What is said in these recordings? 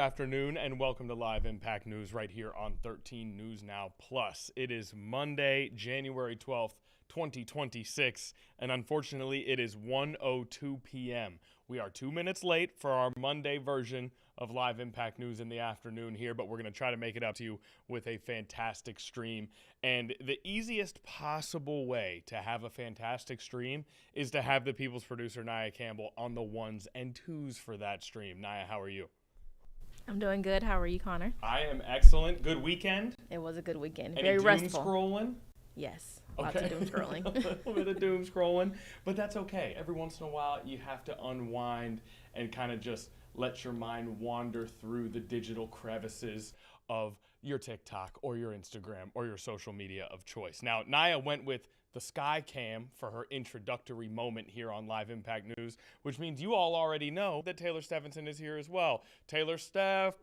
afternoon, and welcome to Live Impact News right here on 13 News Now Plus. It is Monday, January 12th, 2026, and unfortunately, it is 1:02 p.m. We are 2 minutes late for our Monday version of Live Impact News in the afternoon here, but we're going to try to make it up to you with a fantastic stream. And the easiest possible way to have a fantastic stream is to have the People's Producer, Nia Campbell, on the ones and twos for that stream. Nia, how are you? I'm doing good. How are you, Connor? I am excellent. Good weekend? It was a good weekend. Any Very doom restful. scrolling? Yes. Okay. Lots of doom scrolling. A little bit of doom scrolling, but that's okay. Every once in a while, you have to unwind and kind of just let your mind wander through the digital crevices of your TikTok or your Instagram or your social media of choice. Now, Nia went with the Sky Cam for her introductory moment here on Live Impact News, which means you all already know that Taylor Stevenson is here as well. Taylor Steph.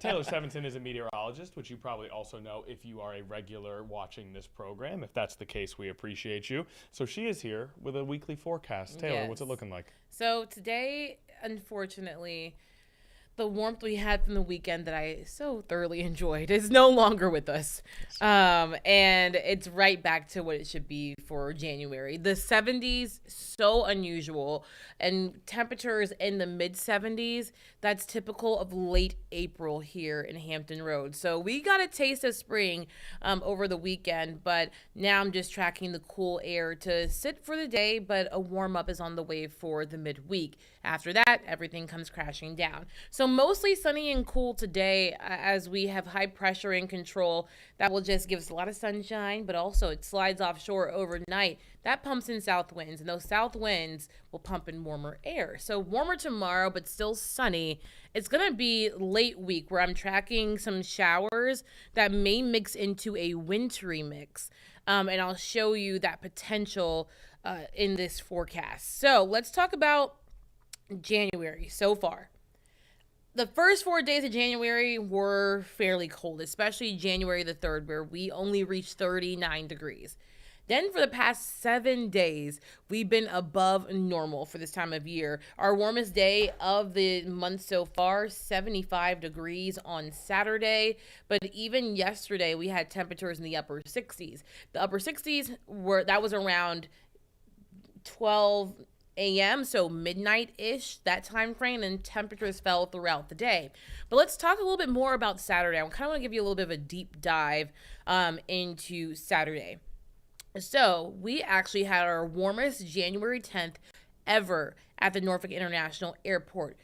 Taylor Stevenson is a meteorologist, which you probably also know if you are a regular watching this program. If that's the case, we appreciate you. So she is here with a weekly forecast. Taylor, What's it looking like? So today, unfortunately, the warmth we had from the weekend that I so thoroughly enjoyed is no longer with us. And it's right back to what it should be for January. The 70s, so unusual. And temperatures in the mid 70s, that's typical of late April here in Hampton Roads. So we got a taste of spring over the weekend, but now I'm just tracking the cool air to sit for the day, but a warm up is on the way for the midweek. After that, everything comes crashing down. So mostly sunny and cool today as we have high pressure in control. That will just give us a lot of sunshine, but also it slides offshore overnight. That pumps in south winds, and those south winds will pump in warmer air. So warmer tomorrow, but still sunny. It's going to be late week where I'm tracking some showers that may mix into a wintry mix. And I'll show you that potential in this forecast. So let's talk about January so far. The first 4 days of January were fairly cold, especially January the 3rd, where we only reached 39 degrees. Then for the past 7 days, we've been above normal for this time of year. Our warmest day of the month so far, 75 degrees on Saturday. But even yesterday, we had temperatures in the upper 60s. The upper 60s that was around 12 a.m., so midnight-ish, that time frame, and temperatures fell throughout the day. But let's talk a little bit more about Saturday. I kind of want to give you a little bit of a deep dive into Saturday. So we actually had our warmest January 10th ever at the Norfolk International Airport.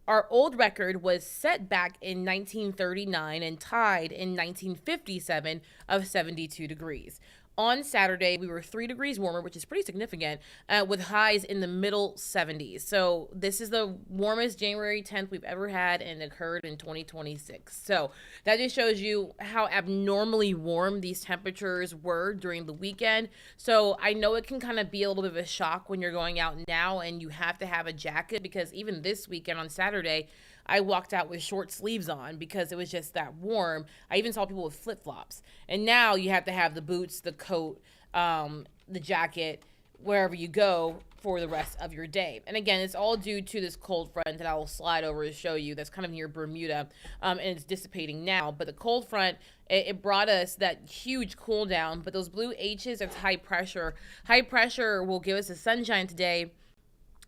Our old record was set back in 1939 and tied in 1957 of 72 degrees. On Saturday, we were 3 degrees warmer, which is pretty significant, with highs in the middle 70s. So this is the warmest January 10th we've ever had, and it occurred in 2026. So that just shows you how abnormally warm these temperatures were during the weekend. So I know it can kind of be a little bit of a shock when you're going out now and you have to have a jacket, because even this weekend on Saturday, I walked out with short sleeves on because it was just that warm. I even saw people with flip-flops. And now you have to have the boots, the coat, the jacket, wherever you go for the rest of your day. And again, it's all due to this cold front that I will slide over to show you that's kind of near Bermuda, and it's dissipating now. But the cold front, it brought us that huge cool down. But those blue H's, that's high pressure. High pressure will give us the sunshine today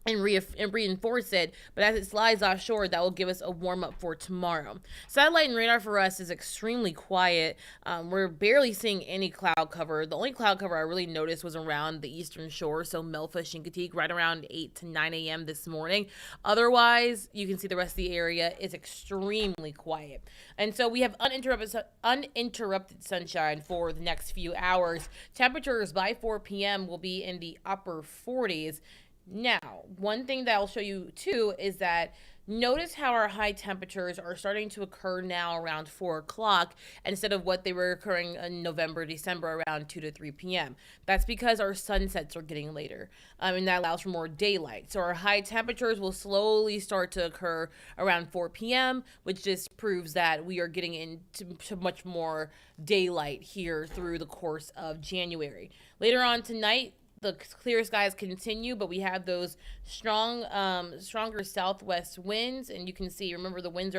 and reinforce it, but as it slides offshore, that will give us a warm-up for tomorrow. Satellite and radar for us is extremely quiet. We're barely seeing any cloud cover. The only cloud cover I really noticed was around the eastern shore, so Melfa, Chincoteague, right around 8 to 9 a.m. this morning. Otherwise, you can see the rest of the area is extremely quiet. And so we have uninterrupted sunshine for the next few hours. Temperatures by 4 p.m. will be in the upper 40s. Now, one thing that I'll show you too is that notice how our high temperatures are starting to occur now around 4 o'clock instead of what they were occurring in November, December around 2 to 3 p.m. That's because our sunsets are getting later, and that allows for more daylight. So our high temperatures will slowly start to occur around 4 p.m., which just proves that we are getting into much more daylight here through the course of January. Later on tonight, the clear skies continue, but we have those stronger southwest winds, and you can see, remember, the winds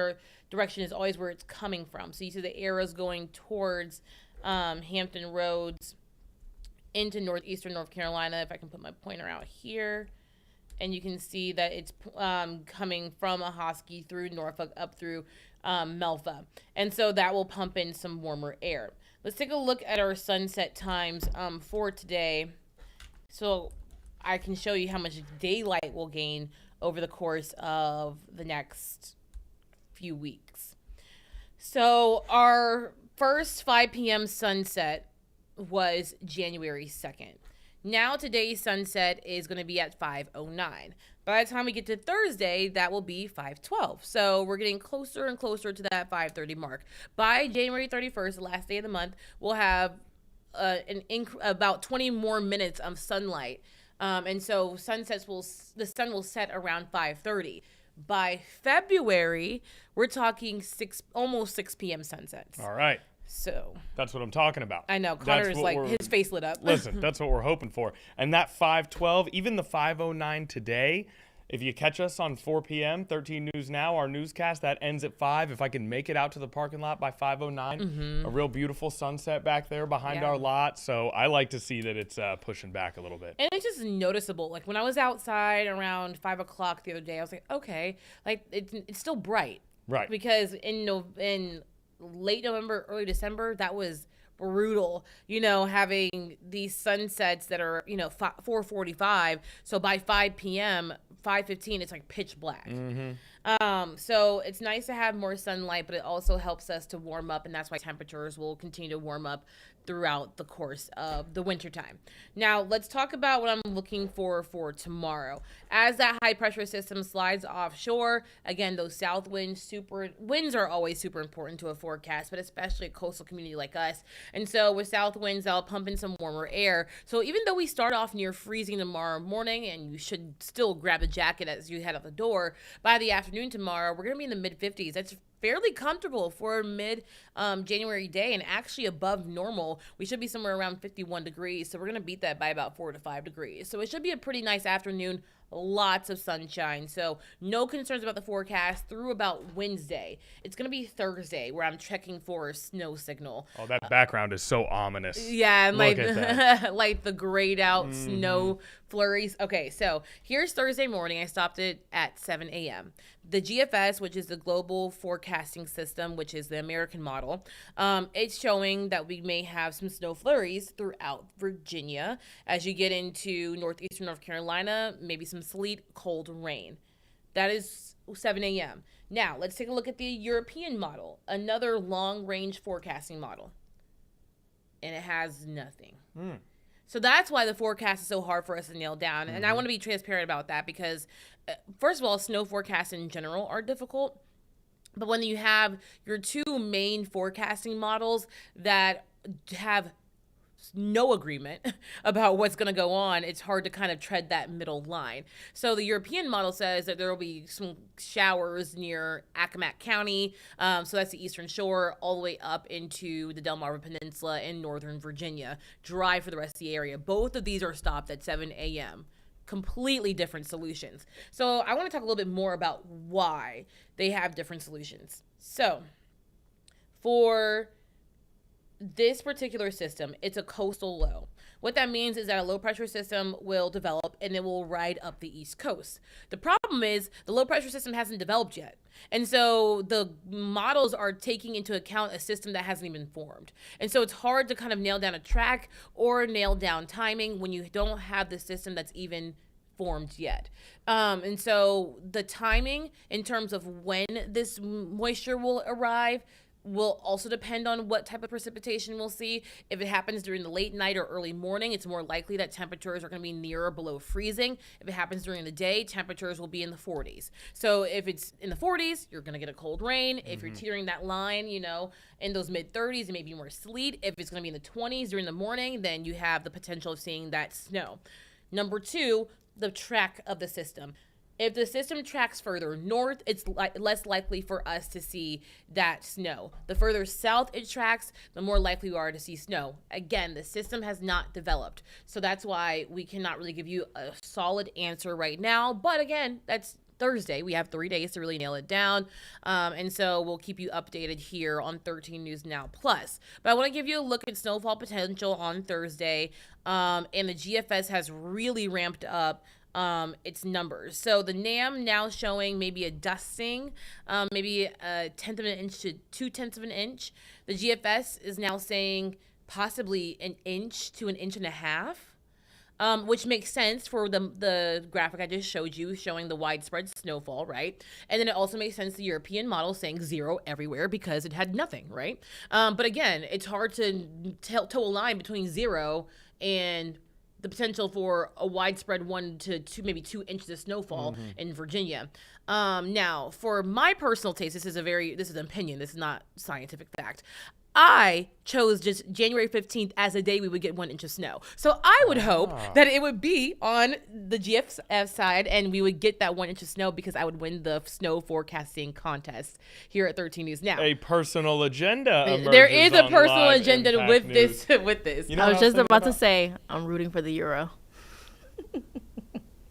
direction is always where it's coming from. So you see the arrows going towards Hampton Roads into northeastern North Carolina. If I can put my pointer out here, and you can see that it's coming from Ahoskie through Norfolk up through Melfa, and so that will pump in some warmer air. Let's take a look at our sunset times for today, so I can show you how much daylight we'll gain over the course of the next few weeks. So our first 5 p.m. sunset was January 2nd. Now today's sunset is going to be at 5:09. By the time we get to Thursday, that will be 5:12. So we're getting closer and closer to that 5:30 mark. By January 31st, the last day of the month, we'll have about 20 more minutes of sunlight. And so the sun will set around 5:30. By February, we're talking almost 6 p.m. sunsets. All right. So that's what I'm talking about. I know. Connor is like, his face lit up. Listen, that's what we're hoping for. And that 5:12, even the 5:09 today, if you catch us on 4 p.m., 13 News Now, our newscast, that ends at 5. If I can make it out to the parking lot by 5:09, a real beautiful sunset back there behind our lot. So I like to see that it's pushing back a little bit. And it's just noticeable. Like when I was outside around 5 o'clock the other day, I was like, okay, like it's still bright. Right. Because in late November, early December, that was brutal, having these sunsets that are, 4:45. So by 5 p.m., 5:15, it's like pitch black. So it's nice to have more sunlight, but it also helps us to warm up, and that's why temperatures will continue to warm up throughout the course of the wintertime. Now, let's talk about what I'm looking for tomorrow. As that high pressure system slides offshore, again, those south winds are always super important to a forecast, but especially a coastal community like us. And so with south winds, they'll pump in some warmer air. So even though we start off near freezing tomorrow morning, and you should still grab a jacket as you head out the door, by the afternoon tomorrow, we're going to be in the mid 50s. That's fairly comfortable for mid-January day, and actually above normal. We should be somewhere around 51 degrees, so we're going to beat that by about 4 to 5 degrees. So it should be a pretty nice afternoon, lots of sunshine. So no concerns about the forecast through about Wednesday. It's going to be Thursday where I'm checking for a snow signal. Oh, that background is so ominous. Yeah, and Look at that. like the grayed out snow flurries. Okay, so here's Thursday morning. I stopped it at 7 a.m. The GFS, which is the Global Forecasting System, which is the American model, it's showing that we may have some snow flurries throughout Virginia. As you get into northeastern North Carolina, maybe some sleet, cold rain. That is 7 a.m. Now, let's take a look at the European model, another long-range forecasting model. And it has nothing. So that's why the forecast is so hard for us to nail down. And I want to be transparent about that because, first of all, snow forecasts in general are difficult. But when you have your two main forecasting models that have no agreement about what's going to go on, it's hard to kind of tread that middle line. So the European model says that there will be some showers near Accomack County. So that's the eastern shore all the way up into the Delmarva Peninsula in northern Virginia. Dry for the rest of the area. Both of these are stopped at 7 a.m. Completely different solutions. So I want to talk a little bit more about why they have different solutions. So for this particular system, it's a coastal low. What that means is that a low pressure system will develop and it will ride up the East Coast. The problem is the low pressure system hasn't developed yet. And so the models are taking into account a system that hasn't even formed. And so it's hard to kind of nail down a track or nail down timing when you don't have the system that's even formed yet. And so the timing in terms of when this moisture will arrive will also depend on what type of precipitation we'll see. If it happens during the late night or early morning, it's more likely that temperatures are going to be near or below freezing. If it happens during the day, temperatures will be in the 40s. So if it's in the 40s, you're going to get a cold rain. If you're teetering that line, in those mid 30s, it may be more sleet. If it's going to be in the 20s during the morning, then you have the potential of seeing that snow. Number two, the track of the system. If the system tracks further north, it's less likely for us to see that snow. The further south it tracks, the more likely we are to see snow. Again, the system has not developed. So that's why we cannot really give you a solid answer right now. But again, that's Thursday. We have 3 days to really nail it down. And so we'll keep you updated here on 13 News Now Plus. But I want to give you a look at snowfall potential on Thursday. And the GFS has really ramped up its numbers. So the NAM now showing maybe a dusting, maybe a 1/10 of an inch to 2/10 of an inch. The GFS is now saying possibly an inch to an inch and a half. Which makes sense for the graphic I just showed you showing the widespread snowfall, right? And then it also makes sense the European model saying 0 everywhere because it had nothing, right? But again, it's hard to toe a line between 0 and the potential for a widespread 1 to 2, maybe 2 inches of snowfall in Virginia. Now, for my personal taste, this is an opinion. This is not scientific fact. I chose just January 15th as a day we would get 1 inch of snow. So I would hope that it would be on the GFF side and we would get that 1 inch of snow because I would win the snow forecasting contest here at 13 News Now. A personal agenda. There is a personal Live agenda Impact with News. this. You know I was what just thinking about to say, I'm rooting for the Euro.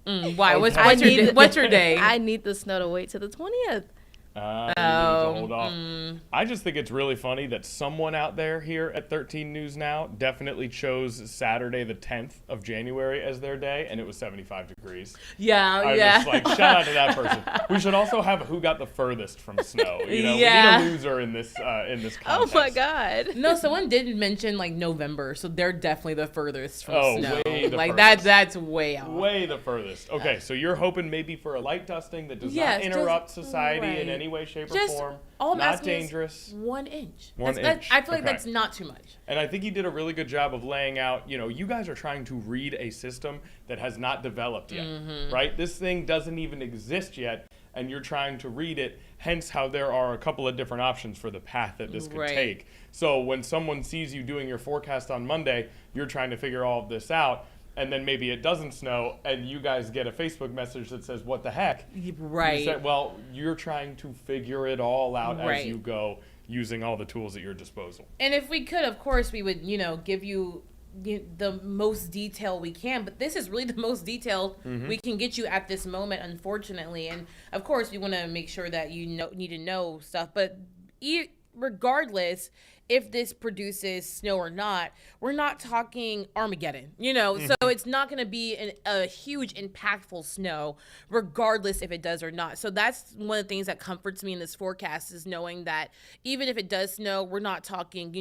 Why? Okay. What's your day? I need the snow to wait till the 20th. You need to hold off. I just think it's really funny that someone out there here at 13 News Now definitely chose Saturday the 10th of January as their day, and it was 75 degrees. Yeah. I was just like, shout out to that person. We should also have who got the furthest from snow. You know, we need a loser in this contest. Oh my God. No, someone did mention like November, so they're definitely the furthest from snow. Way the like furthest. that's way out. Way the furthest. Okay, so you're hoping maybe for a light dusting that does not interrupt society in any way, shape, or form. All I'm not asking is dangerous. 1 inch. 1 inch. I feel like Okay. that's not too much. And I think you did a really good job of laying out, you guys are trying to read a system that has not developed yet, right? This thing doesn't even exist yet, and you're trying to read it, hence how there are a couple of different options for the path that this could take. So when someone sees you doing your forecast on Monday, you're trying to figure all of this out, and then maybe it doesn't snow, and you guys get a Facebook message that says, what the heck? Right. You said, well, you're trying to figure it all out as you go, using all the tools at your disposal. And if we could, of course, we would, give you the most detail we can. But this is really the most detailed we can get you at this moment, unfortunately. And, of course, we want to make sure that you need to know stuff. But regardless, if this produces snow or not, we're not talking Armageddon, so it's not going to be a huge impactful snow regardless if it does or not. So that's one of the things that comforts me in this forecast is knowing that even if it does snow, we're not talking,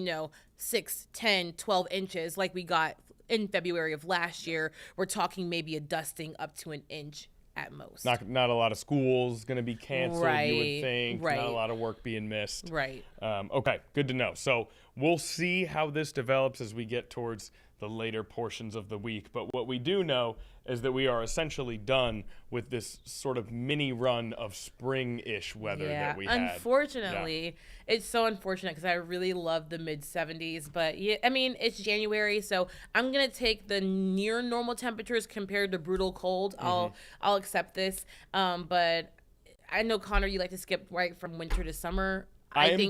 6, 10, 12 inches like we got in February of last year. We're talking maybe a dusting up to an inch at most. Not a lot of schools going to be canceled, you would think. Right. Not a lot of work being missed. Right. Okay, good to know. So we'll see how this develops as we get towards the later portions of the week. But what we do know is that we are essentially done with this sort of mini run of spring-ish weather that we had. Unfortunately, it's so unfortunate because I really love the mid-70s. But, it's January, so I'm going to take the near normal temperatures compared to brutal cold. I'll accept this. But I know, Connor, you like to skip right from winter to summer. I'm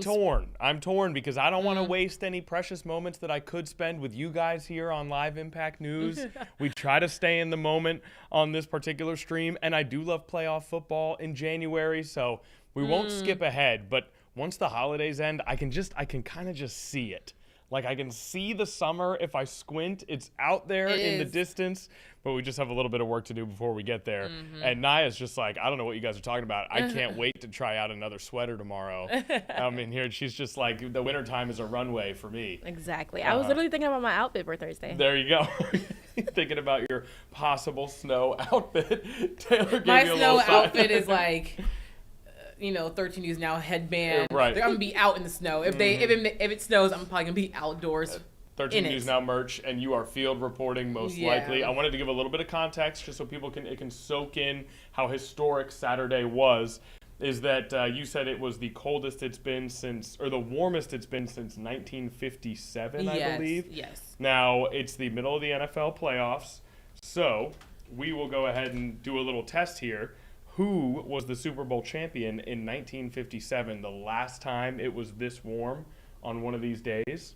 torn because I don't want to waste any precious moments that I could spend with you guys here on Live Impact News. We try to stay in the moment on this particular stream, and I do love playoff football in January, so we won't skip ahead. But once the holidays end, I can kind of just see it. Like, I can see the summer if I squint. It's out there in the distance, but we just have a little bit of work to do before we get there. And Naya's just like, I don't know what you guys are talking about. I can't wait to try out another sweater tomorrow. I'm in here, and she's just like, the wintertime is a runway for me. Exactly. I was literally thinking about my outfit for Thursday. There you go. Thinking about your possible snow outfit. Taylor gave My you a snow little outfit is like... 13 News Now headband. Right. They're gonna be out in the snow. If it snows, I'm probably gonna be outdoors. 13 News Now merch, and you are field reporting most likely. I wanted to give a little bit of context just so people can soak in how historic Saturday was. Is that you said it was the coldest it's been since, or the warmest it's been since 1957, I believe. Yes. Now, it's the middle of the NFL playoffs, so we will go ahead and do a little test here. Who was the Super Bowl champion in 1957? The last time it was this warm on one of these days.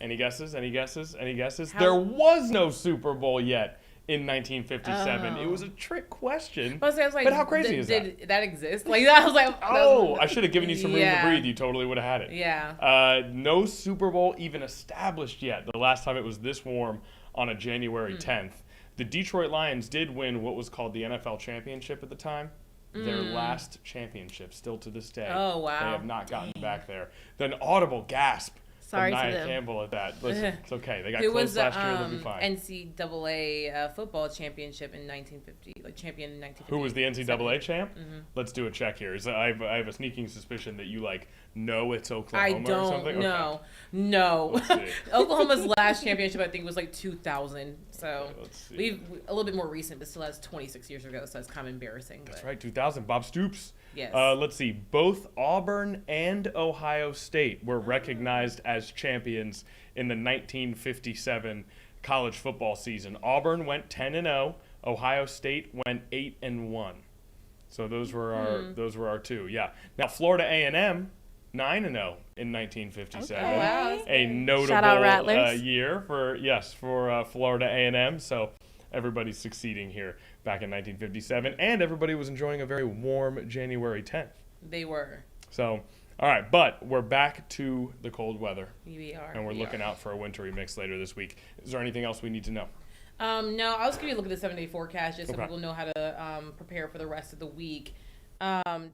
Any guesses? Any guesses? Any guesses? There was no Super Bowl yet in 1957. It was a trick question. But how crazy is that? Did that exist? Like I was like, I should have given you some room to breathe. You totally would have had it. Yeah. No Super Bowl even established yet. The last time it was this warm on a January 10th. The Detroit Lions did win what was called the NFL championship at the time. Their last championship, still to this day. Oh, wow. They have not gotten back there. Then audible gasp Sorry from to Nia them. Campbell at that. Listen, it's okay. They got Who close was last year. They'll be fine. NCAA football championship in 1950, like champion in 1950. Who was the NCAA champ? Let's do a check here. I have a sneaking suspicion that you know it's Oklahoma or something. No. Let's see. Oklahoma's last championship I think was like 2000. So Let's see. we've a little bit more recent, but still has 26 years ago. So it's kind of embarrassing. That's right, 2000. Bob Stoops. Yes. Let's see. Both Auburn and Ohio State were recognized as champions in the 1957 college football season. Auburn went 10-0. Ohio State went 8-1. So those were our two. Yeah. Now Florida A&M 9-0 in 1957. Okay. Wow. A Shout out notable Rattlers. year for Florida A&M. So everybody's succeeding here back in 1957, and everybody was enjoying a very warm January 10th. They were. So, all right, but we're back to the cold weather, We are. and we're looking out for a wintry mix later this week. Is there anything else we need to know? No, I was going to look at the 7-day forecast just so Okay. people know how to prepare for the rest of the week.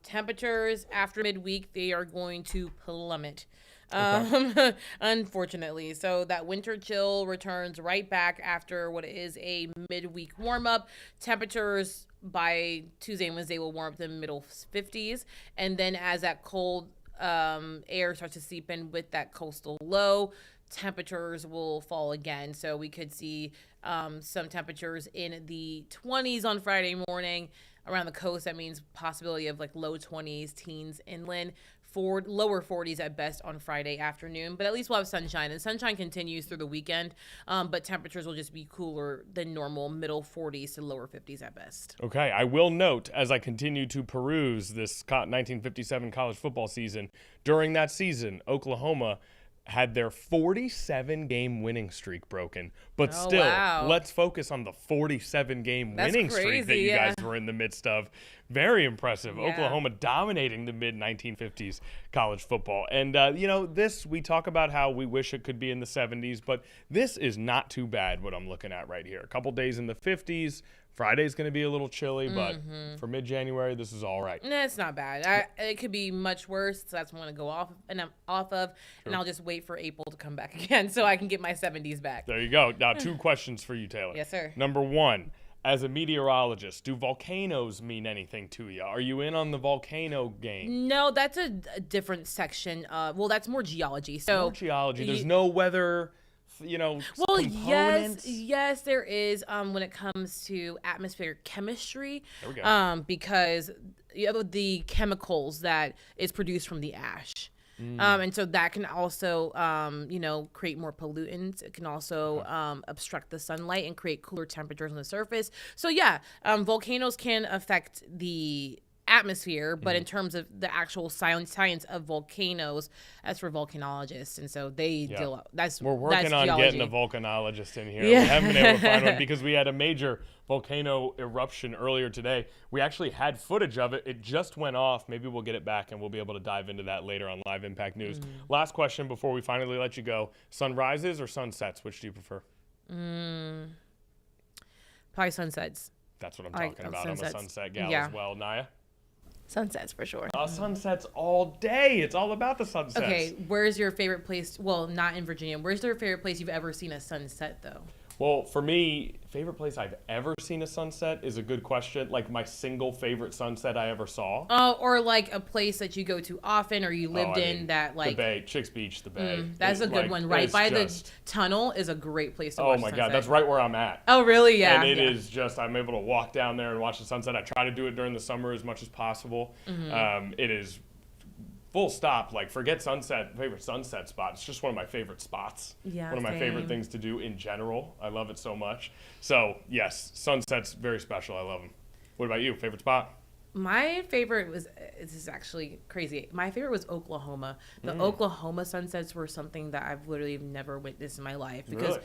Temperatures after midweek, they are going to plummet. Unfortunately. So that winter chill returns right back after what is a midweek warm up. Temperatures by Tuesday and Wednesday will warm up to the middle 50s. And then as that cold air starts to seep in with that coastal low, temperatures will fall again. So we could see some temperatures in the 20s on Friday morning. Around the coast, that means possibility of like low 20s, teens inland. Lower 40s at best on Friday afternoon, but at least we'll have sunshine, and sunshine continues through the weekend, but temperatures will just be cooler than normal, middle 40s to lower 50s at best. Okay, I will note as I continue to peruse this 1957 college football season, during that season, Oklahoma had their 47-game winning streak broken. But still, wow. Let's focus on the 47-game winning streak that you guys were in the midst of. Very impressive. Yeah. Oklahoma dominating the mid-1950s college football. And, this, we talk about how we wish it could be in the 70s, but this is not too bad what I'm looking at right here. A couple days in the 50s. Friday's going to be a little chilly, but for mid-January, this is all right. Nah, it's not bad. It could be much worse, so that's what I'm going to go off of, and I'll just wait for April to come back again so I can get my 70s back. There you go. Now, 2 questions for you, Taylor. Yes, sir. Number 1, as a meteorologist, do volcanoes mean anything to you? Are you in on the volcano game? No, that's a different section. That's more geology. So More geology. There's no weather, components. yes, there is. When it comes to atmospheric chemistry, There we go. because the chemicals that is produced from the ash. And so that can also, create more pollutants. It can also obstruct the sunlight and create cooler temperatures on the surface. So, volcanoes can affect the atmosphere, but in terms of the actual science of volcanoes, that's for volcanologists, and so they deal. We're working on geology. getting a volcanologist in here. Yeah. We haven't been able to find one because we had a major volcano eruption earlier today. We actually had footage of it. It just went off. Maybe we'll get it back, and we'll be able to dive into that later on Live Impact News. Last question before we finally let you go: sunrises or sunsets? Which do you prefer? Probably sunsets. That's what I'm talking about. sunsets. I'm a sunset gal Yeah. as well. Naya? Sunsets for sure. Sunsets all day. It's all about the sunsets. Okay, where's your favorite place? Well, not in Virginia. Where's your favorite place you've ever seen a sunset, though? Well, for me, favorite place I've ever seen a sunset is a good question. Like my single favorite sunset I ever saw. Oh, or like a place that you go to often or you lived in that like. The Bay, Chicks Beach, the Bay. That's a good one. Right by the just, tunnel is a great place to Oh watch my sunset. God, that's right where I'm at. Oh, really? Yeah. And it is just, I'm able to walk down there and watch the sunset. I try to do it during the summer as much as possible. It is full stop. Like, forget favorite sunset spot. It's just one of my favorite spots. Yeah, one of my favorite things to do in general. I love it so much. So, yes, sunsets, very special. I love them. What about you? Favorite spot? My favorite was, this is actually crazy. My favorite was Oklahoma. The Oklahoma sunsets were something that I've literally never witnessed in my life because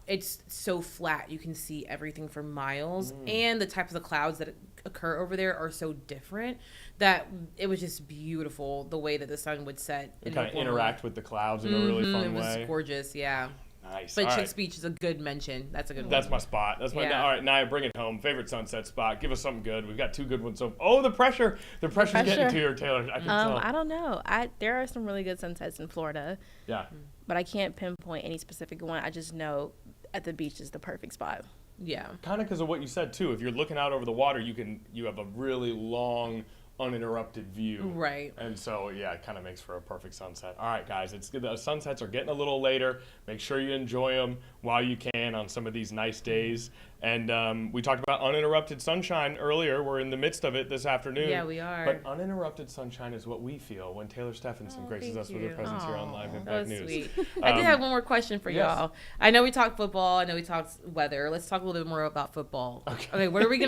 it's so flat. You can see everything for miles. And the types of clouds that occur over there are so different that it was just beautiful the way that the sun would set. And kind of interact with the clouds in a really fun way. It was gorgeous, yeah. Nice. But Chick's Beach is a good mention. That's a good one. That's my spot. All right, Naya, bring it home. Favorite sunset spot. Give us something good. We've got two good ones. The pressure. The pressure's getting to you, Taylor. I can tell. I don't know. There are some really good sunsets in Florida. Yeah. But I can't pinpoint any specific one. I just know at the beach is the perfect spot. Yeah. Kind of because of what you said, too. If you're looking out over the water, you have a really long, uninterrupted view. Right. And so, yeah, it kind of makes for a perfect sunset. All right, guys, the sunsets are getting a little later. Make sure you enjoy them while you can on some of these nice days. And we talked about uninterrupted sunshine earlier. We're in the midst of it this afternoon. Yeah, we are. But uninterrupted sunshine is what we feel when Taylor Stephenson graces us with her presence here on Live Impact News. Sweet. I did have one more question for y'all. I know we talked football. I know we talked weather. Let's talk a little bit more about football. Okay, what are we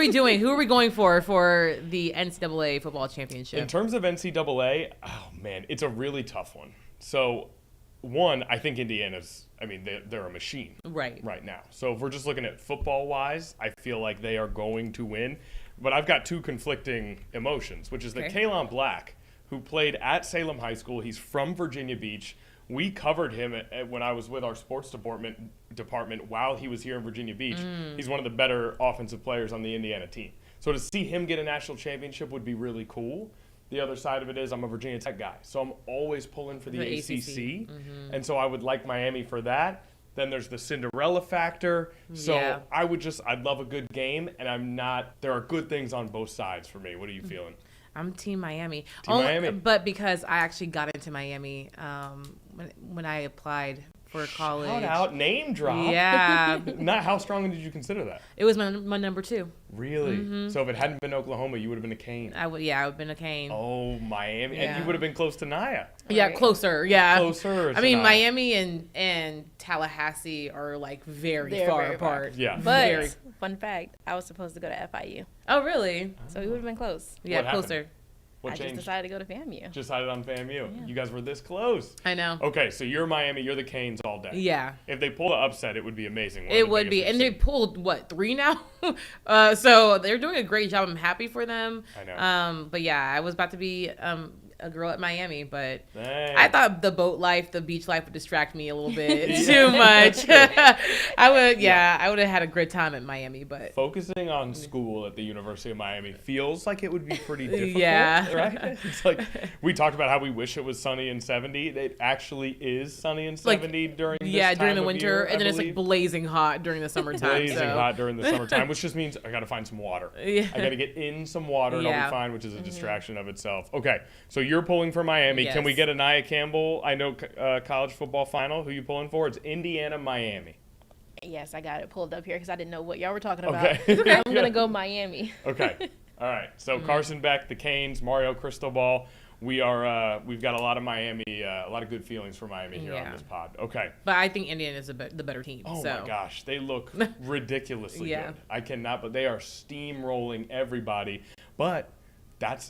doing? Who are we going for the NCAA football championship? In terms of NCAA, oh man, it's a really tough one. So, one, I think Indiana's, they're a machine right now. So if we're just looking at football-wise, I feel like they are going to win. But I've got two conflicting emotions, which is that Kaylon Black, who played at Salem High School, he's from Virginia Beach. We covered him when I was with our sports department while he was here in Virginia Beach. He's one of the better offensive players on the Indiana team. So to see him get a national championship would be really cool. The other side of it is I'm a Virginia Tech guy, so I'm always pulling for the ACC. And so I would like Miami for that. Then there's the Cinderella factor. So I'd love a good game, and there are good things on both sides for me. What are you feeling? I'm Team Miami. Miami. But because I actually got into Miami when I applied for college. Shout out, name drop. Yeah. How strongly did you consider that? It was my number 2. Really? So if it hadn't been Oklahoma, you would have been a Cane. I would have been a Cane. Oh, Miami. Yeah. And you would have been close to Naya. Yeah, closer. Yeah. Closer. Miami and Tallahassee are like very far apart. Yeah. But fun fact, I was supposed to go to FIU. Oh, really? So we would have been close. Yeah, closer. I just decided to go to FAMU. Decided on FAMU. Yeah. You guys were this close. I know. Okay, so you're Miami. You're the Canes all day. Yeah. If they pull the upset, it would be amazing. It would be. And they pulled, 3 now? So they're doing a great job. I'm happy for them. I know. But yeah, I was about to be a girl at Miami, but Dang. I thought the boat life, the beach life would distract me a little bit too much. I would have had a great time at Miami, but focusing on school at the University of Miami feels like it would be pretty difficult, right? It's like we talked about how we wish it was sunny and 70. It actually is sunny and 70 during this time during the of winter, year, and then it's like blazing hot during the summertime. Hot during the summertime, which just means I got to find some water. I got to get in some water and I'll be fine, which is a distraction of itself. Okay, so you're pulling for Miami. Yes. Can we get a Nia Campbell? I know college football final. Who you pulling for? It's Indiana, Miami. Yes, I got it pulled up here because I didn't know what y'all were talking about. Okay. I'm going to go Miami. Okay. All right. So Carson Beck, the Canes, Mario Cristobal. We've got a lot of Miami, a lot of good feelings for Miami here on this pod. Okay. But I think Indiana is the better team. Oh my gosh, they look ridiculously good. I cannot, but they are steamrolling everybody. But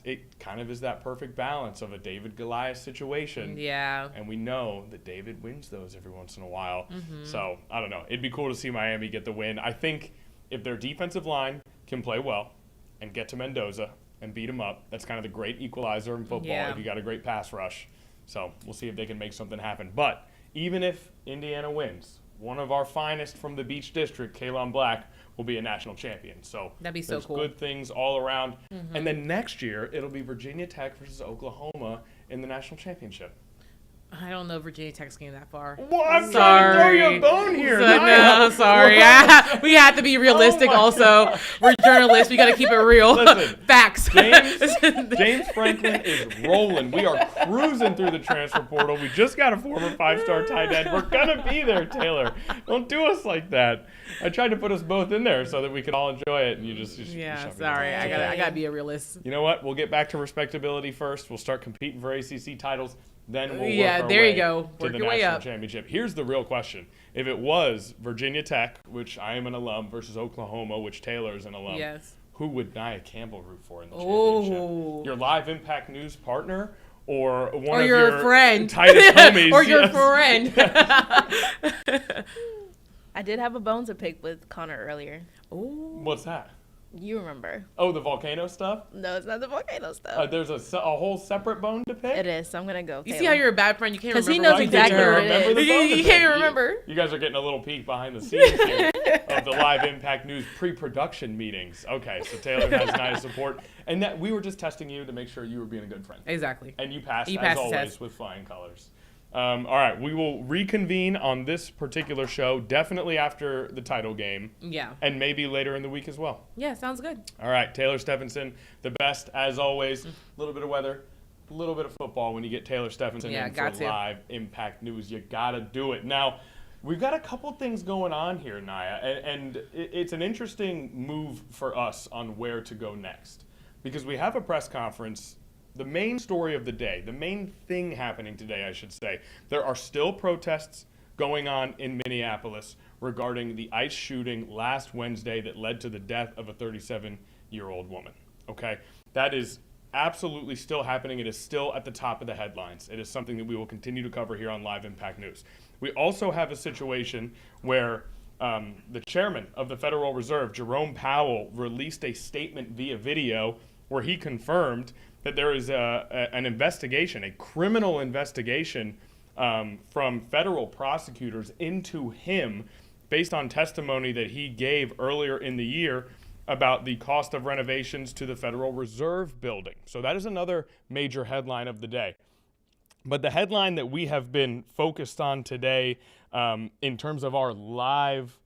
it kind of is that perfect balance of a David Goliath situation. Yeah. And we know that David wins those every once in a while. So, I don't know. It'd be cool to see Miami get the win. I think if their defensive line can play well and get to Mendoza and beat him up, that's kind of the great equalizer in football if you got a great pass rush. So, we'll see if they can make something happen. But even if Indiana wins, one of our finest from the Beach District, Kaylon Black, will be a national champion. So that'd be so cool. Good things all around. And then next year, it'll be Virginia Tech versus Oklahoma in the national championship. I don't know Virginia Tech's getting that far. Well, I'm trying to throw you a bone here. No, sorry. We have to be realistic also. God. We're journalists. We got to keep it real. Listen, facts. James Franklin is rolling. We are cruising through the transfer portal. We just got a former 5-star tight end. We're going to be there, Taylor. Don't do us like that. I tried to put us both in there so that we could all enjoy it, and you just sorry. I got to be a realist. You know what? We'll get back to respectability first. We'll start competing for ACC titles. Then we'll work our there way you go. to the national championship. Here's the real question. If it was Virginia Tech, which I am an alum, versus Oklahoma, which Taylor is an alum, who would Nia Campbell root for in the Oh. championship? Your Live Impact News partner or one Or of your friend. tightest homies? Or your Yes. friend. I did have a bone to pick with Connor earlier. Ooh. What's that? You remember? Oh, the volcano stuff? No, it's not the volcano stuff. There's a whole separate bone to pick? It is, so I'm going to go. You see how you're a bad friend? You can't 'Cause remember. he knows what you exactly did. what it remember is. the bone to You pick. can't remember. You guys are getting a little peek behind the scenes here of the Live Impact News pre-production meetings. Okay, so Taylor has Nia's support. And that we were just testing you to make sure you were being a good friend. Exactly. And you passed, You as passed the always, test. with flying colors. All right, we will reconvene on this particular show, definitely after the title game, Yeah. and maybe later in the week as well. Yeah, sounds good. All right, Taylor Stephenson, the best, as always. A little bit of weather, a little bit of football when you get Taylor Stephenson Yeah, in got for to. Live Impact News. You got to do it. Now, we've got a couple things going on here, Nia, and it's an interesting move for us on where to go next. Because we have a press conference. The main story of the day, the main thing happening today, I should say, there are still protests going on in Minneapolis regarding the ICE shooting last Wednesday that led to the death of a 37-year-old woman. Okay? That is absolutely still happening. It is still at the top of the headlines. It is something that we will continue to cover here on Live Impact News. We also have a situation where the chairman of the Federal Reserve, Jerome Powell, released a statement via video where he confirmed that there is an investigation, a criminal investigation from federal prosecutors into him based on testimony that he gave earlier in the year about the cost of renovations to the Federal Reserve building. So that is another major headline of the day. But the headline that we have been focused on today in terms of our live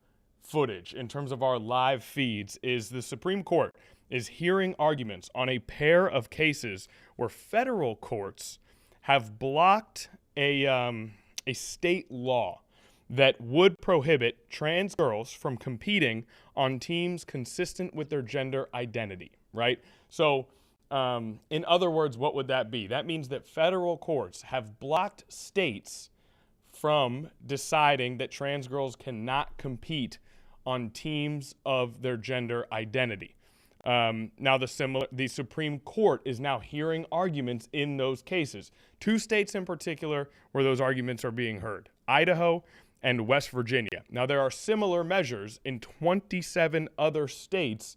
footage, in terms of our live feeds, is the Supreme Court is hearing arguments on a pair of cases where federal courts have blocked a state law that would prohibit trans girls from competing on teams consistent with their gender identity, right? So, in other words, what would that be? That means that federal courts have blocked states from deciding that trans girls cannot compete on teams of their gender identity. Now, the Supreme Court is now hearing arguments in those cases. Two states in particular where those arguments are being heard, Idaho and West Virginia. Now, there are similar measures in 27 other states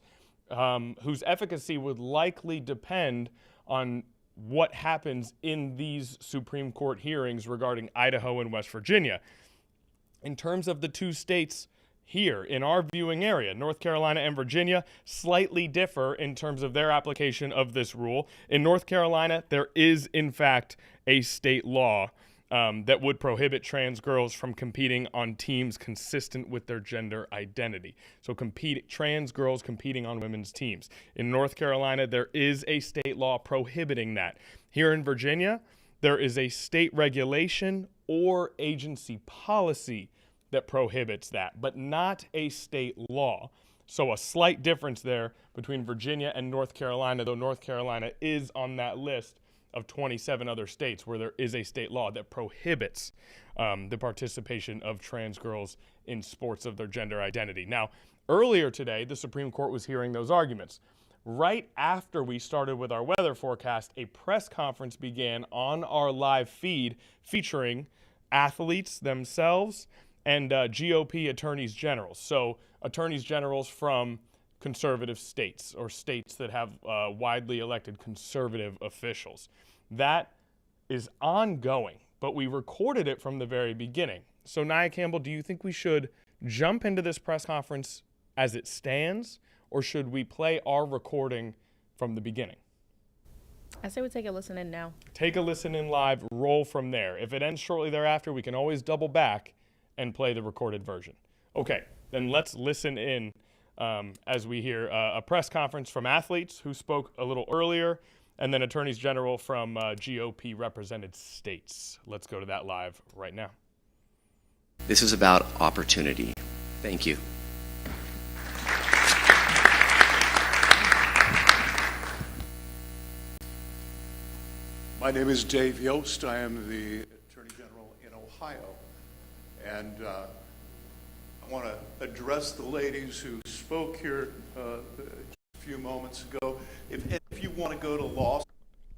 whose efficacy would likely depend on what happens in these Supreme Court hearings regarding Idaho and West Virginia. In terms of the two states here in our viewing area, North Carolina and Virginia slightly differ in terms of their application of this rule. In North Carolina, there is, in fact, a state law that would prohibit trans girls from competing on teams consistent with their gender identity. So trans girls competing on women's teams. In North Carolina, there is a state law prohibiting that. Here in Virginia, there is a state regulation or agency policy that prohibits that, but not a state law. So a slight difference there between Virginia and North Carolina, though North Carolina is on that list of 27 other states where there is a state law that prohibits the participation of trans girls in sports of their gender identity. Now, earlier today, the Supreme Court was hearing those arguments. Right after we started with our weather forecast, a press conference began on our live feed featuring athletes themselves and GOP attorneys generals. So attorneys generals from conservative states or states that have widely elected conservative officials. That is ongoing, but we recorded it from the very beginning. So Nia Campbell, do you think we should jump into this press conference as it stands, or should we play our recording from the beginning? I say we take a listen in now. Take a listen in live, roll from there. If it ends shortly thereafter, we can always double back and play the recorded version. Okay, then let's listen in as we hear a press conference from athletes who spoke a little earlier, and then attorneys general from GOP represented states. Let's go to that live right now. This is about opportunity. Thank you. My name is Dave Yost. I am the Attorney General in Ohio. And I want to address the ladies who spoke here few moments ago. If you want to go to law.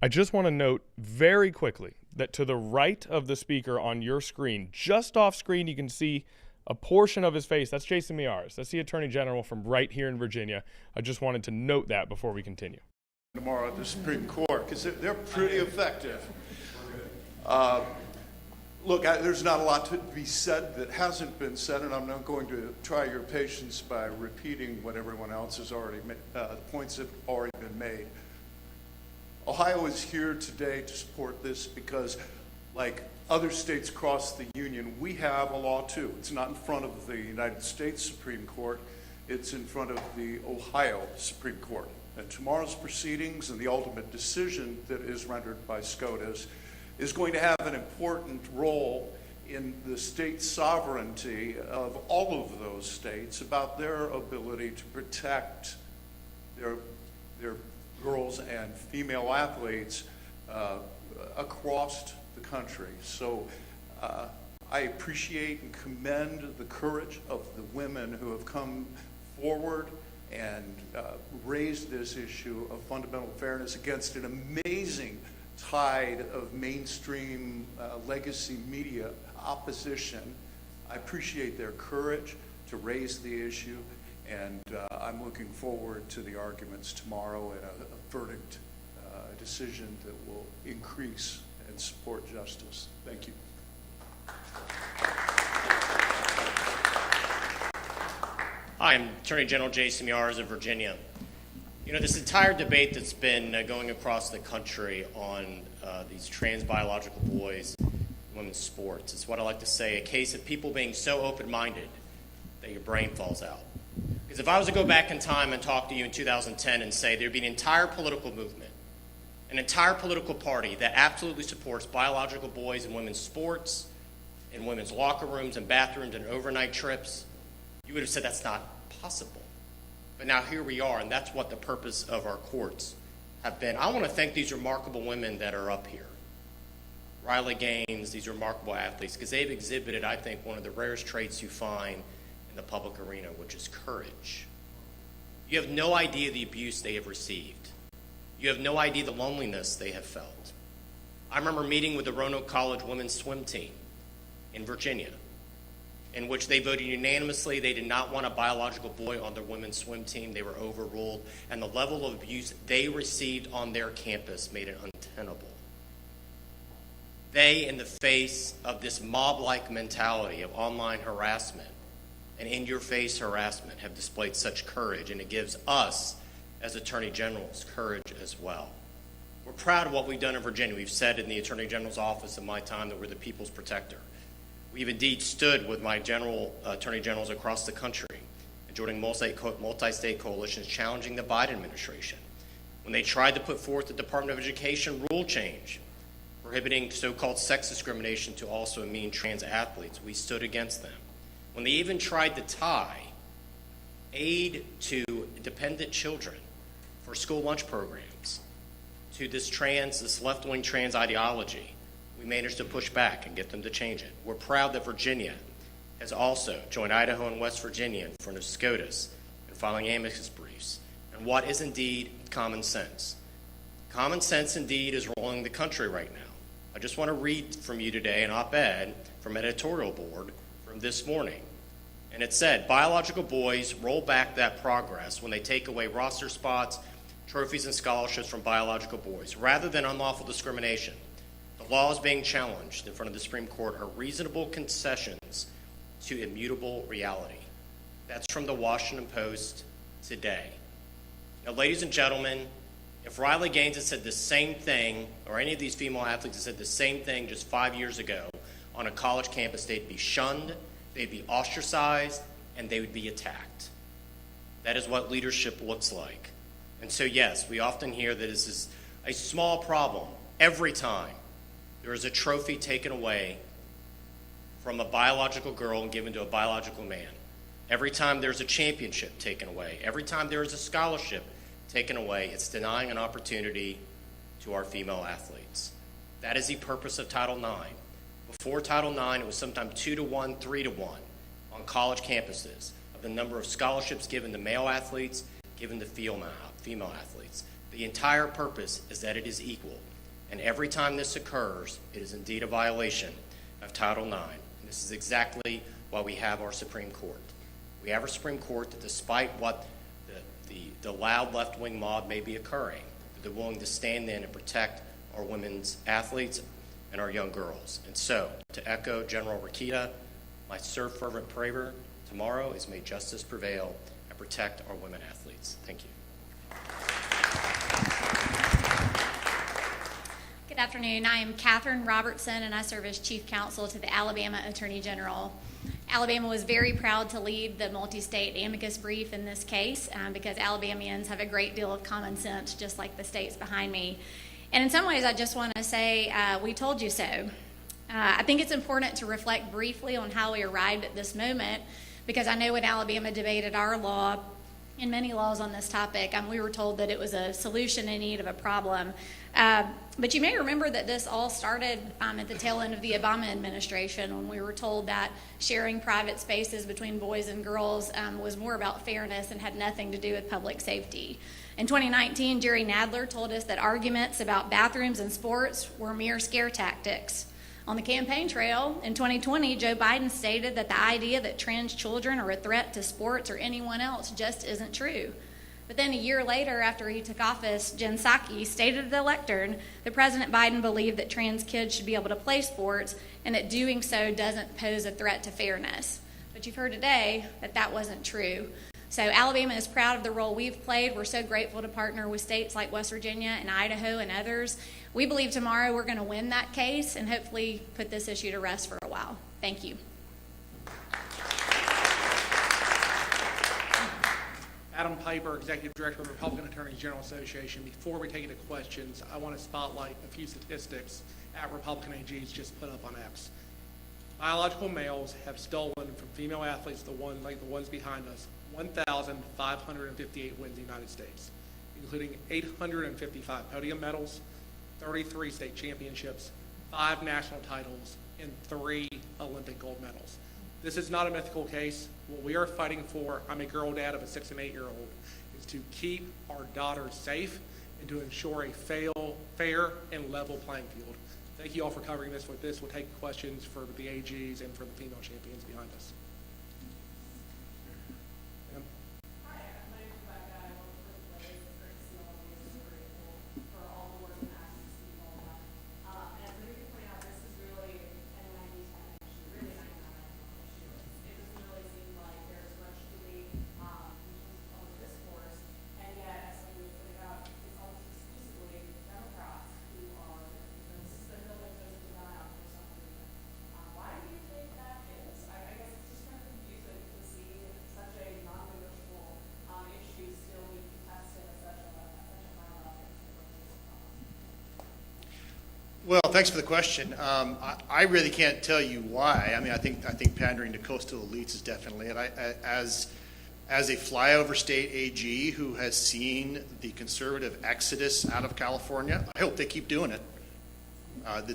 I just want to note very quickly that to the right of the speaker on your screen, just off screen, you can see a portion of his face. That's Jason Miyares. That's the Attorney General from right here in Virginia. I just wanted to note that before we continue. Tomorrow at the Supreme Court, because they're pretty effective. Look, there's not a lot to be said that hasn't been said, and I'm not going to try your patience by repeating what everyone else has already made, points that have already been made. Ohio is here today to support this because, like other states across the union, we have a law too. It's not in front of the United States Supreme Court, it's in front of the Ohio Supreme Court. And tomorrow's proceedings and the ultimate decision that is rendered by SCOTUS is going to have an important role in the state sovereignty of all of those states about their ability to protect their girls and female athletes across the country. So I appreciate and commend the courage of the women who have come forward and raised this issue of fundamental fairness against an amazing tide of mainstream legacy media opposition. I appreciate their courage to raise the issue, and I'm looking forward to the arguments tomorrow and a verdict, a decision that will increase and support justice. Thank you. Hi, I'm Attorney General Jason Miyares of Virginia. You know, this entire debate that's been going across the country on these trans biological boys, women's sports, it's what I like to say, a case of people being so open-minded that your brain falls out. Because if I was to go back in time and talk to you in 2010 and say there'd be an entire political movement, an entire political party that absolutely supports biological boys and women's sports, in women's locker rooms and bathrooms and overnight trips, you would have said that's not possible. But now here we are, and that's what the purpose of our courts have been. I want to thank these remarkable women that are up here. Riley Gaines, these remarkable athletes, because they've exhibited, I think, one of the rarest traits you find in the public arena, which is courage. You have no idea the abuse they have received. You have no idea the loneliness they have felt. I remember meeting with the Roanoke College women's swim team in Virginia, in which they voted unanimously. They did not want a biological boy on their women's swim team. They were overruled, and the level of abuse they received on their campus made it untenable. They, in the face of this mob-like mentality of online harassment and in-your-face harassment, have displayed such courage, and it gives us, as Attorney Generals, courage as well. We're proud of what we've done in Virginia. We've said in the Attorney General's office in my time that we're the people's protector. We've indeed stood with my attorney generals across the country and joining multi-state coalitions challenging the Biden administration when they tried to put forth the Department of Education rule change prohibiting so-called sex discrimination to also mean trans athletes. We stood against them. When they even tried to tie aid to dependent children for school lunch programs to this left-wing trans ideology, we managed to push back and get them to change it. We're proud that Virginia has also joined Idaho and West Virginia in front of SCOTUS in filing amicus briefs. And what is indeed common sense? Common sense indeed is rolling the country right now. I just want to read from you today an op-ed from editorial board from this morning. And it said, biological boys roll back that progress when they take away roster spots, trophies, and scholarships from biological boys, rather than unlawful discrimination. The laws being challenged in front of the Supreme Court are reasonable concessions to immutable reality. That's from the Washington Post today. Now, ladies and gentlemen, if Riley Gaines had said the same thing, or any of these female athletes had said the same thing just 5 years ago on a college campus, they'd be shunned, they'd be ostracized, and they would be attacked. That is what leadership looks like. And so, yes, we often hear that this is a small problem every time there is a trophy taken away from a biological girl and given to a biological man. Every time there's a championship taken away, every time there is a scholarship taken away, it's denying an opportunity to our female athletes. That is the purpose of Title IX. Before Title IX, it was sometimes 2-to-1, 3-to-1 on college campuses of the number of scholarships given to male athletes, given to female female athletes. The entire purpose is that it is equal. And every time this occurs, it is indeed a violation of Title IX. And this is exactly why we have our Supreme Court. We have our Supreme Court that despite what the loud left-wing mob may be occurring, they're willing to stand in and protect our women's athletes and our young girls. And so, to echo General Rakita, my fervent prayer tomorrow is may justice prevail and protect our women athletes. Thank you. Good afternoon. I am Catherine Robertson, and I serve as Chief Counsel to the Alabama Attorney General. Alabama was very proud to lead the multi-state amicus brief in this case because Alabamians have a great deal of common sense, just like the states behind me. And in some ways, I just want to say, we told you so. I think it's important to reflect briefly on how we arrived at this moment, because I know when Alabama debated our law and many laws on this topic, we were told that it was a solution in need of a problem. But you may remember that this all started at the tail end of the Obama administration, when we were told that sharing private spaces between boys and girls was more about fairness and had nothing to do with public safety. In 2019, Jerry Nadler told us that arguments about bathrooms and sports were mere scare tactics. On the campaign trail in 2020, Joe Biden stated that the idea that trans children are a threat to sports or anyone else just isn't true. But then a year later, after he took office, Jen Psaki stated at the lectern that President Biden believed that trans kids should be able to play sports and that doing so doesn't pose a threat to fairness. But you've heard today that that wasn't true. So Alabama is proud of the role we've played. We're so grateful to partner with states like West Virginia and Idaho and others. We believe tomorrow we're going to win that case and hopefully put this issue to rest for a while. Thank you. Adam Piper, Executive Director of the Republican Attorneys General Association. Before we take into questions, I want to spotlight a few statistics at Republican AGs just put up on X. Biological males have stolen from female athletes, like the ones behind us, 1,558 wins in the United States, including 855 podium medals, 33 state championships, 5 national titles, and 3 Olympic gold medals. This is not a mythical case. What we are fighting for, I'm a girl dad of a 6- and 8-year-old, is to keep our daughters safe and to ensure a fair and level playing field. Thank you all for covering this with this. We'll take questions for the AGs and for the female champions behind us. Well, thanks for the question. I really can't tell you why. I mean, I think pandering to coastal elites is definitely it. As a flyover state AG who has seen the conservative exodus out of California, I hope they keep doing it.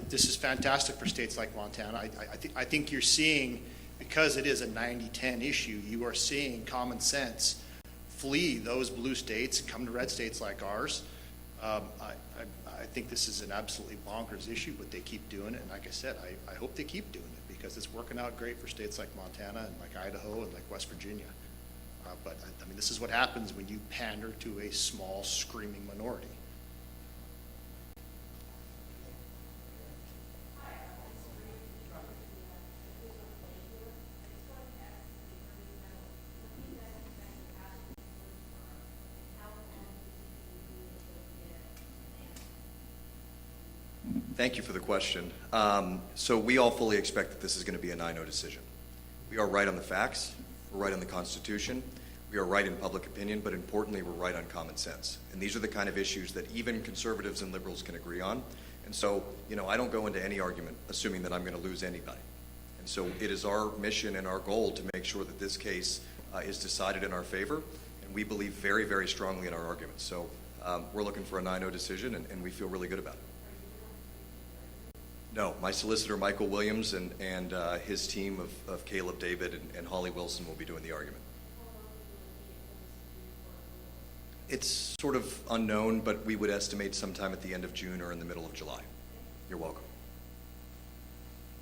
This is fantastic for states like Montana. I think you're seeing, because it is a 90-10 issue, you are seeing common sense flee those blue states and come to red states like ours. I think this is an absolutely bonkers issue, but they keep doing it. And like I said, I hope they keep doing it because it's working out great for states like Montana and like Idaho and like West Virginia. But I mean, this is what happens when you pander to a small, screaming minority. Thank you for the question. So we all fully expect that this is going to be a 9-0 decision. We are right on the facts, we're right on the Constitution, we are right in public opinion, but importantly, we're right on common sense. And these are the kind of issues that even conservatives and liberals can agree on. And so, I don't go into any argument assuming that I'm going to lose anybody. And so it is our mission and our goal to make sure that this case is decided in our favor, and we believe very, very strongly in our arguments. So we're looking for a 9-0 decision, and we feel really good about it. No, my solicitor, Michael Williams, and his team of Caleb David and Holly Wilson will be doing the argument. It's sort of unknown, but we would estimate sometime at the end of June or in the middle of July. You're welcome.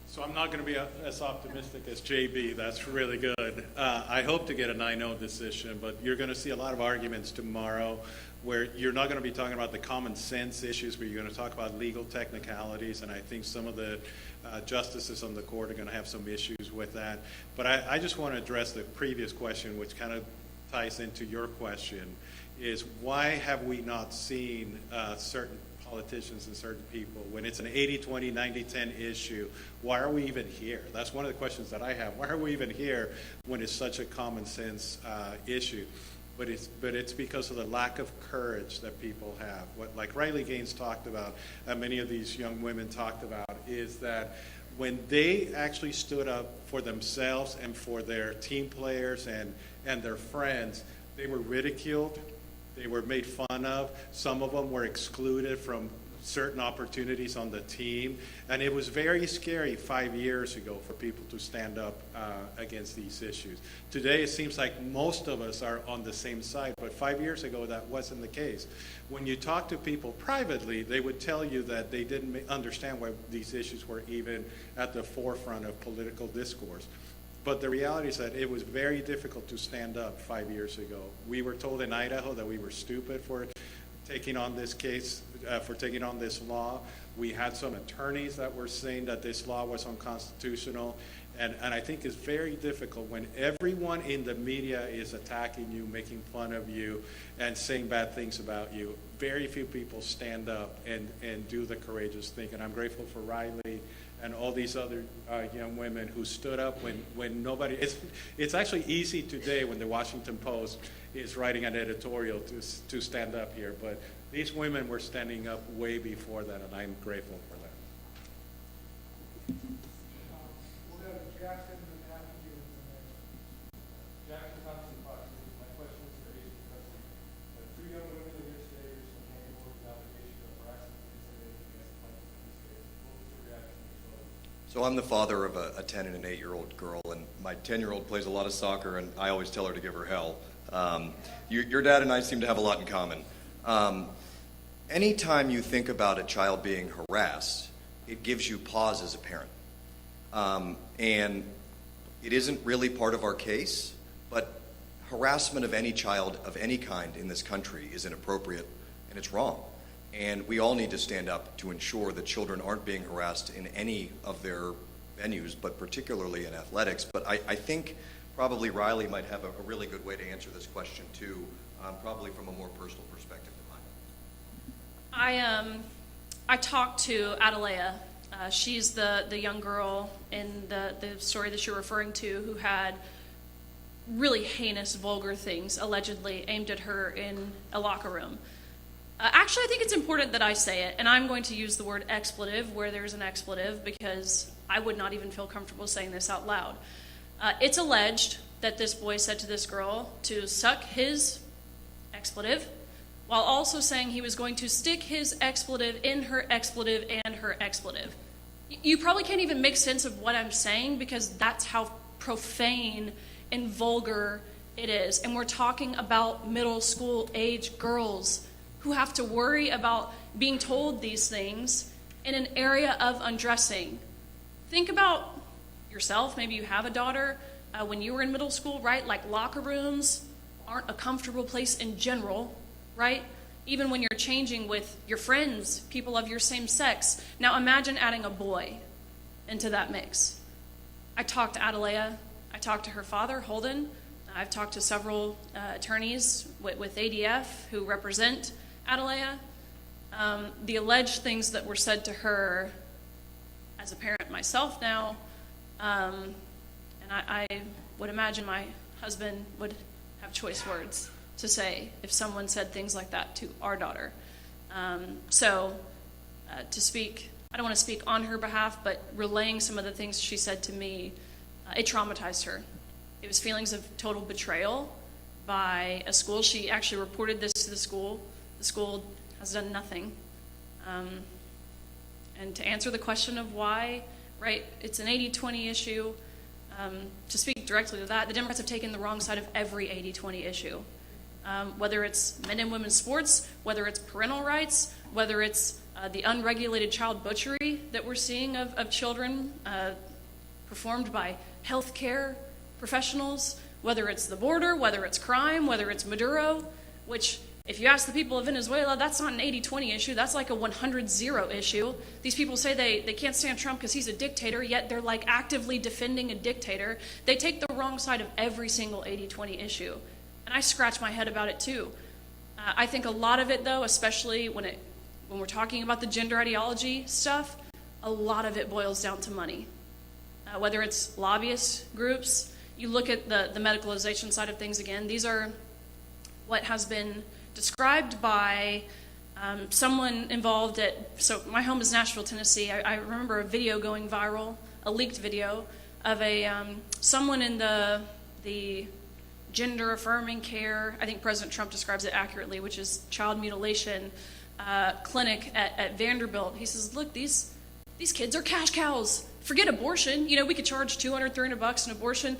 So I'm not going to be as optimistic as JB. That's really good. I hope to get a 9-0 decision, but you're going to see a lot of arguments tomorrow where you're not going to be talking about the common sense issues, but you're going to talk about legal technicalities, and I think some of the justices on the court are going to have some issues with that. But I just want to address the previous question, which kind of ties into your question, is why have we not seen certain politicians and certain people, when it's an 80-20, 90-10 issue, why are we even here? That's one of the questions that I have. Why are we even here when it's such a common sense issue? But it's because of the lack of courage that people have. What, like Riley Gaines talked about, many of these young women talked about, is that when they actually stood up for themselves and for their team players and their friends, they were ridiculed. They were made fun of. Some of them were excluded from certain opportunities on the team. And it was very scary 5 years ago for people to stand up against these issues. Today, it seems like most of us are on the same side, but 5 years ago, that wasn't the case. When you talk to people privately, they would tell you that they didn't understand why these issues were even at the forefront of political discourse. But the reality is that it was very difficult to stand up 5 years ago. We were told in Idaho that we were stupid for taking on this case, for taking on this law. We had some attorneys that were saying that this law was unconstitutional. And I think it's very difficult when everyone in the media is attacking you, making fun of you, and saying bad things about you. Very few people stand up and do the courageous thing. And I'm grateful for Riley and all these other young women who stood up when nobody, it's actually easy today when the Washington Post is writing an editorial to stand up here, but these women were standing up way before that, and I'm grateful for that. We'll go to Jackson and Matthew in the next. Jackson Thompson, Fox News. My question is for Agent President. Two young women are here today who are handing over the allegation of harassment against plaintiffs in this case. What was your reaction to this? So I'm the father of a 10 and an 8-year-old girl, and my 10-year-old plays a lot of soccer, and I always tell her to give her hell. Your dad and I seem to have a lot in common. Anytime you think about a child being harassed, it gives you pause as a parent. And it isn't really part of our case, but harassment of any child of any kind in this country is inappropriate and it's wrong. And we all need to stand up to ensure that children aren't being harassed in any of their venues, but particularly in athletics. But I think probably Riley might have a really good way to answer this question too, probably from a more personal perspective than mine. I talked to Adelea. She's the young girl in the story that you're referring to who had really heinous, vulgar things allegedly aimed at her in a locker room. Actually, I think it's important that I say it, and I'm going to use the word expletive where there's an expletive because I would not even feel comfortable saying this out loud. It's alleged that this boy said to this girl to suck his expletive while also saying he was going to stick his expletive in her expletive and her expletive. You probably can't even make sense of what I'm saying because that's how profane and vulgar it is. And we're talking about middle school age girls who have to worry about being told these things in an area of undressing. Think about yourself. Maybe you have a daughter. When you were in middle school, right? Like locker rooms aren't a comfortable place in general, right? Even when you're changing with your friends, people of your same sex. Now imagine adding a boy into that mix. I talked to Adelea. I talked to her father, Holden. I've talked to several attorneys with ADF who represent Adelea. The alleged things that were said to her as a parent myself now, and I would imagine my husband would have choice words to say if someone said things like that to our daughter. To speak, I don't want to speak on her behalf, but relaying some of the things she said to me, it traumatized her. It was feelings of total betrayal by a school. She actually reported this to the school. The school has done nothing. And to answer the question of why, right, it's an 80-20 issue. To speak directly to that, the Democrats have taken the wrong side of every 80-20 issue. whether it's men and women's sports, whether it's parental rights, whether it's the unregulated child butchery that we're seeing of children performed by healthcare professionals, whether it's the border, whether it's crime, whether it's Maduro, which if you ask the people of Venezuela, that's not an 80-20 issue, that's like a 100-0 issue. These people say they can't stand Trump because he's a dictator, yet they're like actively defending a dictator. They take the wrong side of every single 80-20 issue. And I scratch my head about it too. I think a lot of it though, especially when we're talking about the gender ideology stuff, a lot of it boils down to money. Whether it's lobbyist groups, you look at the medicalization side of things again, these are what has been described by someone involved so my home is Nashville, Tennessee. I remember a video going viral, a leaked video of someone in the gender affirming care, I think President Trump describes it accurately, which is child mutilation clinic at Vanderbilt. He says, look, these kids are cash cows. Forget abortion. We could charge $200, $300 an abortion.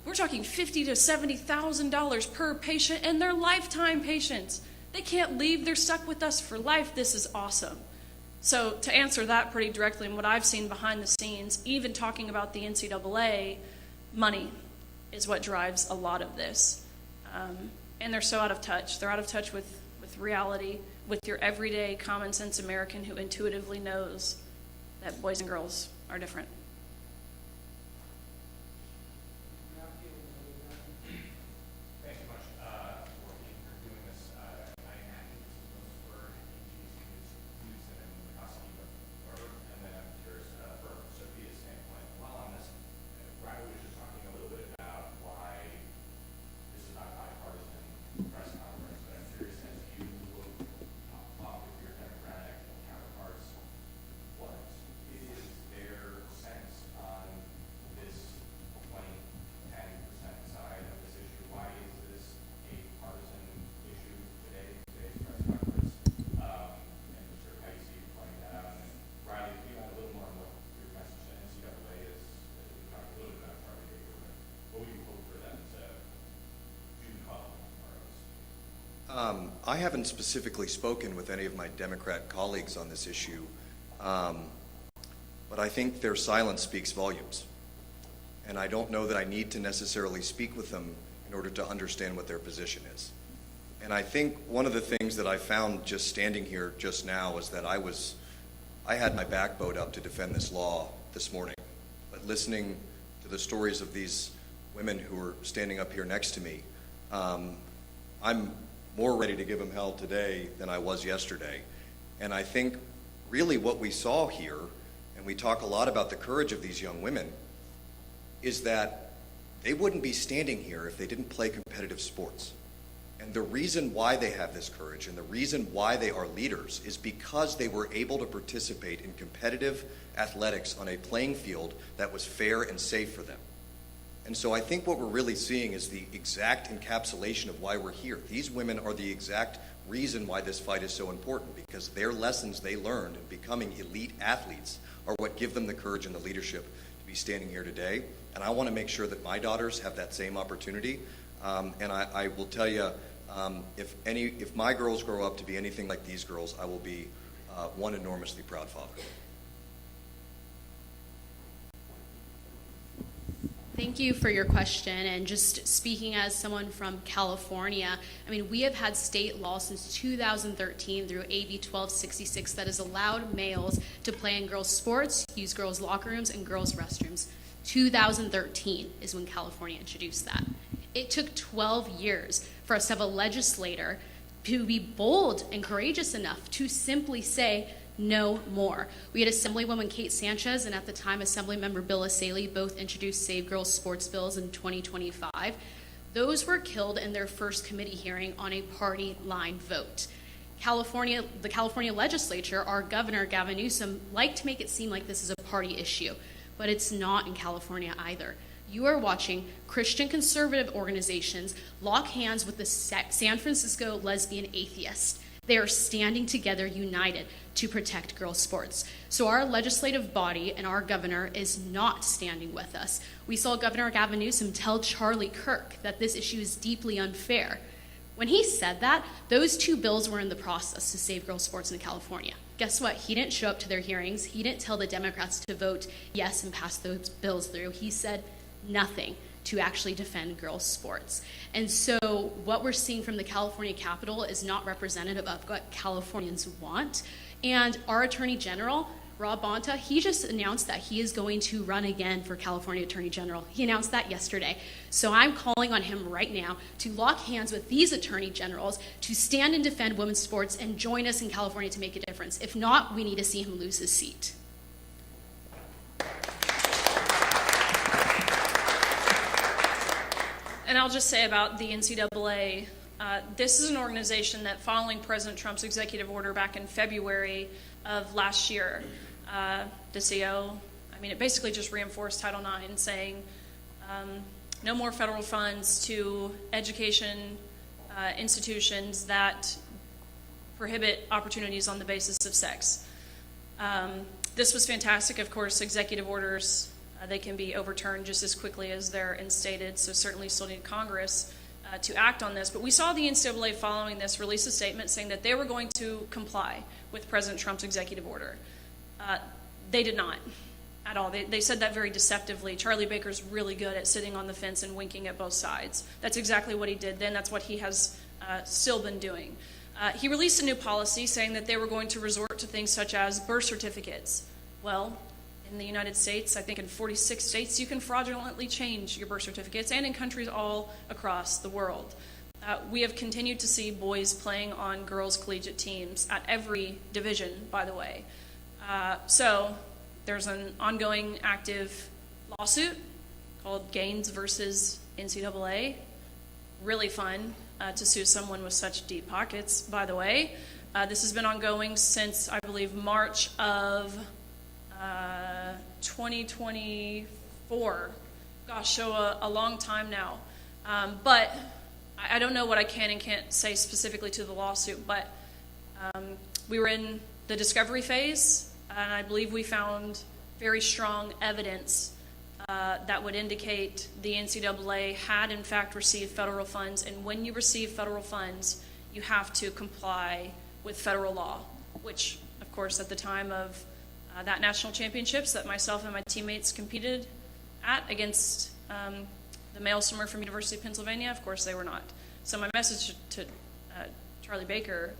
We're talking $50,000 to $70,000 per patient, and they're lifetime patients. They can't leave. They're stuck with us for life. This is awesome. So to answer that pretty directly, and what I've seen behind the scenes, even talking about the NCAA, money is what drives a lot of this. And they're so out of touch. They're out of touch with reality, with your everyday common sense American who intuitively knows that boys and girls are different. I haven't specifically spoken with any of my Democrat colleagues on this issue, but I think their silence speaks volumes. And I don't know that I need to necessarily speak with them in order to understand what their position is. And I think one of the things that I found just standing here just now is that I had my backbone up to defend this law this morning, but listening to the stories of these women who are standing up here next to me, I'm more ready to give them hell today than I was yesterday. And I think really what we saw here, and we talk a lot about the courage of these young women, is that they wouldn't be standing here if they didn't play competitive sports. And the reason why they have this courage and the reason why they are leaders is because they were able to participate in competitive athletics on a playing field that was fair and safe for them. And so I think what we're really seeing is the exact encapsulation of why we're here. These women are the exact reason why this fight is so important, because their lessons they learned in becoming elite athletes are what give them the courage and the leadership to be standing here today. And I want to make sure that my daughters have that same opportunity. And I will tell you, if my girls grow up to be anything like these girls, I will be one enormously proud father. Thank you for your question. And just speaking as someone from California, I mean, we have had state law since 2013 through AB 1266 that has allowed males to play in girls' sports, use girls' locker rooms, and girls' restrooms. 2013 is when California introduced that. It took 12 years for us to have a legislator to be bold and courageous enough to simply say, no more. We had Assemblywoman Kate Sanchez and at the time Assemblymember Bill Asaley both introduced Save Girls Sports bills in 2025. Those were killed in their first committee hearing on a party line vote. The California legislature, our governor Gavin Newsom, liked to make it seem like this is a party issue, but it's not in California either. You are watching Christian conservative organizations lock hands with the San Francisco lesbian atheist. They are standing together united to protect girls' sports. So our legislative body and our governor is not standing with us. We saw Governor Gavin Newsom tell Charlie Kirk that this issue is deeply unfair. When he said that, those two bills were in the process to save girls' sports in California. Guess what? He didn't show up to their hearings. He didn't tell the Democrats to vote yes and pass those bills through. He said nothing to actually defend girls' sports. And so what we're seeing from the California Capitol is not representative of what Californians want. And our Attorney General, Rob Bonta, he just announced that he is going to run again for California Attorney General. He announced that yesterday. So I'm calling on him right now to lock hands with these attorney generals to stand and defend women's sports and join us in California to make a difference. If not, we need to see him lose his seat. And I'll just say about the NCAA, this is an organization that, following President Trump's executive order back in February of last year, the CO, it basically just reinforced Title IX, saying no more federal funds to education institutions that prohibit opportunities on the basis of sex. This was fantastic. Of course, executive orders, they can be overturned just as quickly as they're instated, so certainly still need Congress to act on this. But we saw the NCAA following this release a statement saying that they were going to comply with President Trump's executive order. They did not at all. They said that very deceptively. Charlie Baker's really good at sitting on the fence and winking at both sides. That's exactly what he did then. That's what he has still been doing. He released a new policy saying that they were going to resort to things such as birth certificates. Well, in the United States, I think in 46 states, you can fraudulently change your birth certificates, and in countries all across the world. We have continued to see boys playing on girls' collegiate teams at every division, by the way. So there's an ongoing active lawsuit called Gaines versus NCAA. Really fun to sue someone with such deep pockets, by the way. This has been ongoing since, I believe, March of 2024. Gosh, so a long time now. But I don't know what I can and can't say specifically to the lawsuit, but we were in the discovery phase, and I believe we found very strong evidence that would indicate the NCAA had in fact received federal funds, and when you receive federal funds, you have to comply with federal law, which, of course, at the time of that national championships that myself and my teammates competed at against the male swimmer from University of Pennsylvania, of course they were not. So my message to Charlie Baker,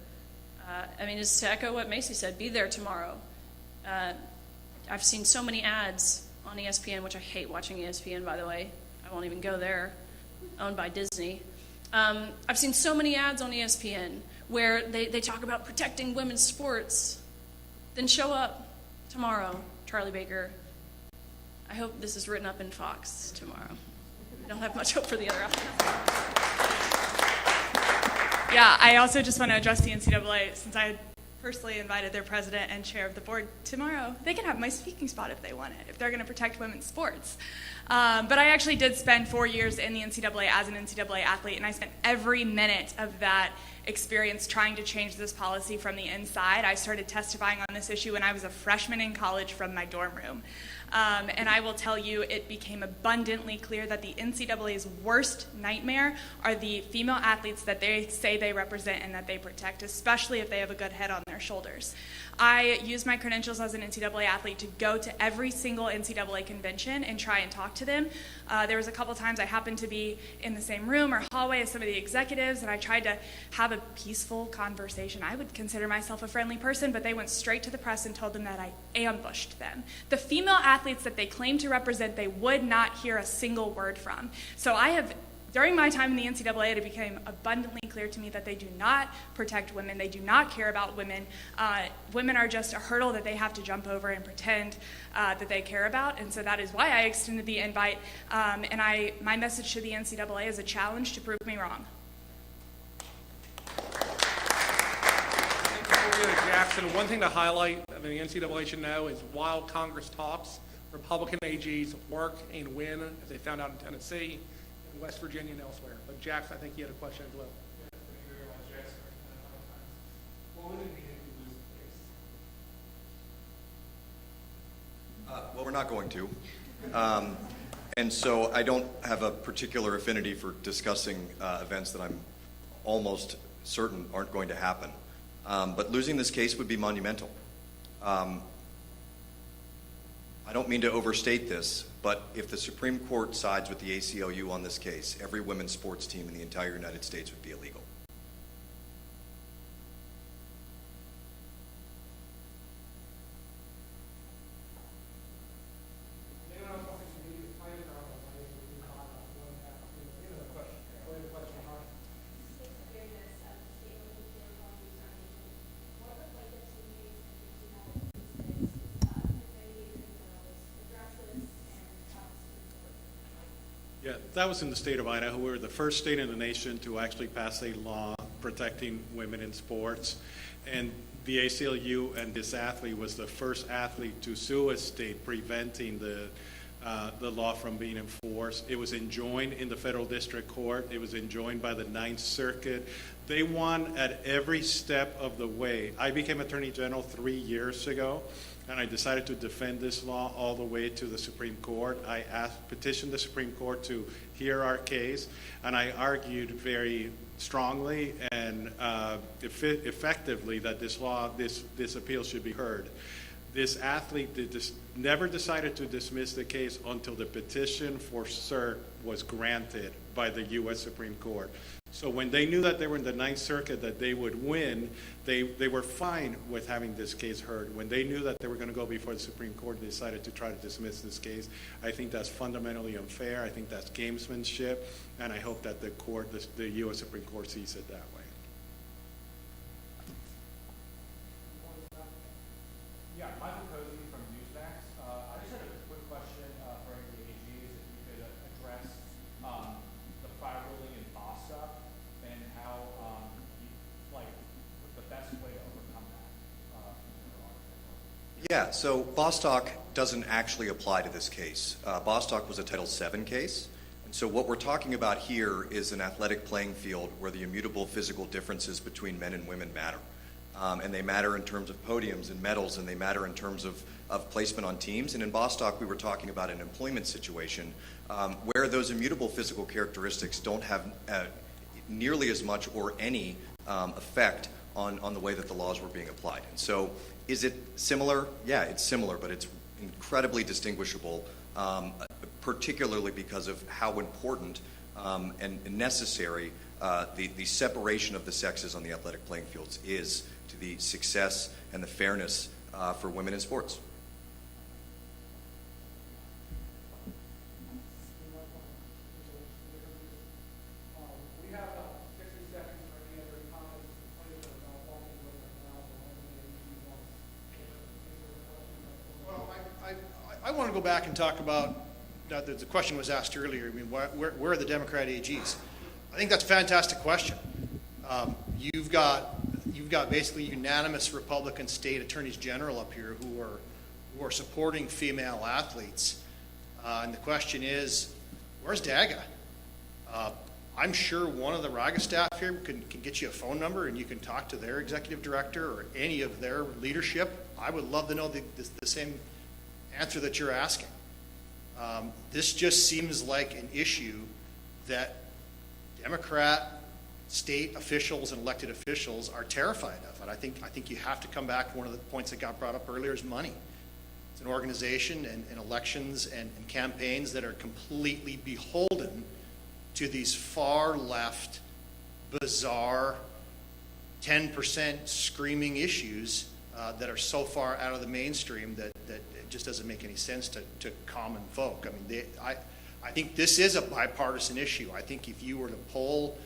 is to echo what Macy said, be there tomorrow. I've seen so many ads on ESPN, which I hate watching ESPN, by the way. I won't even go there, owned by Disney. I've seen so many ads on ESPN where they talk about protecting women's sports. Then show up tomorrow, Charlie Baker. I hope this is written up in Fox tomorrow. I don't have much hope for the other outcome. Yeah, I also just want to address the NCAA, since I personally invited their president and chair of the board tomorrow. They can have my speaking spot if they want it, if they're going to protect women's sports. But I actually did spend 4 years in the NCAA as an NCAA athlete, and I spent every minute of that experience trying to change this policy from the inside. I started testifying on this issue when I was a freshman in college from my dorm room. And I will tell you, it became abundantly clear that the NCAA's worst nightmare are the female athletes that they say they represent and that they protect, especially if they have a good head on their shoulders. I used my credentials as an NCAA athlete to go to every single NCAA convention and try and talk to them. There was a couple times I happened to be in the same room or hallway as some of the executives, and I tried to have a peaceful conversation. I would consider myself a friendly person, but they went straight to the press and told them that I ambushed them. The female athletes that they claim to represent, they would not hear a single word from. So during my time in the NCAA, it became abundantly clear to me that they do not protect women. They do not care about women. Women are just a hurdle that they have to jump over and pretend that they care about. And so that is why I extended the invite. And my message to the NCAA is a challenge to prove me wrong. Before we go to Jackson, one thing to highlight that the NCAA should know is while Congress talks, Republican AGs work and win, as they found out in Tennessee, West Virginia and elsewhere. But Jackson, I think you had a question as well. Thank you very much, Jackson. What would it mean if you lose the case? Well, we're not going to. And so I don't have a particular affinity for discussing events that I'm almost certain aren't going to happen. But losing this case would be monumental. I don't mean to overstate this, but if the Supreme Court sides with the ACLU on this case, every women's sports team in the entire United States would be illegal. Yeah, that was in the state of Idaho. We were the first state in the nation to actually pass a law protecting women in sports. And the ACLU and this athlete was the first athlete to sue a state preventing the law from being enforced. It was enjoined in the federal district court. It was enjoined by the Ninth Circuit. They won at every step of the way. I became Attorney General 3 years ago, and I decided to defend this law all the way to the Supreme Court. I petitioned the Supreme Court to hear our case, and I argued very strongly and effectively that this law, this appeal should be heard. This athlete never decided to dismiss the case until the petition for cert was granted by the U.S. Supreme Court. So when they knew that they were in the Ninth Circuit, that they would win, they were fine with having this case heard. When they knew that they were going to go before the Supreme Court, they decided to try to dismiss this case. I think that's fundamentally unfair. I think that's gamesmanship, and I hope that the U.S. Supreme Court sees it that way. Yeah, Michael Cozy from Newsmax. I just had a quick question for any of the AGs, if you could address the fire ruling in Bostock and how the best way to overcome that. Yeah, so Bostock doesn't actually apply to this case. Bostock was a Title VII case. And so what we're talking about here is an athletic playing field where the immutable physical differences between men and women matter. And they matter in terms of podiums and medals, and they matter in terms of placement on teams. And in Bostock, we were talking about an employment situation where those immutable physical characteristics don't have nearly as much or any effect on the way that the laws were being applied. And so is it similar? Yeah, it's similar, but it's incredibly distinguishable, particularly because of how important and necessary the separation of the sexes on the athletic playing fields is to the success and the fairness for women in sports. We have 60 seconds for any other comments about walking with the Well, I want to go back and talk about, the question was asked earlier, I mean, where are the Democrat AGs? I think that's a fantastic question. You've got basically unanimous Republican state attorneys general up here who are supporting female athletes, and the question is, where's DAGA? I'm sure one of the RAGA staff here can get you a phone number and you can talk to their executive director or any of their leadership. I would love to know the same answer that you're asking. This just seems like an issue that Democrat state officials and elected officials are terrified of. And I think you have to come back to one of the points that got brought up earlier is money. It's an organization and elections and campaigns that are completely beholden to these far left, bizarre, 10% screaming issues that are so far out of the mainstream that it just doesn't make any sense to common folk. I mean, I think this is a bipartisan issue. I think if you were to poll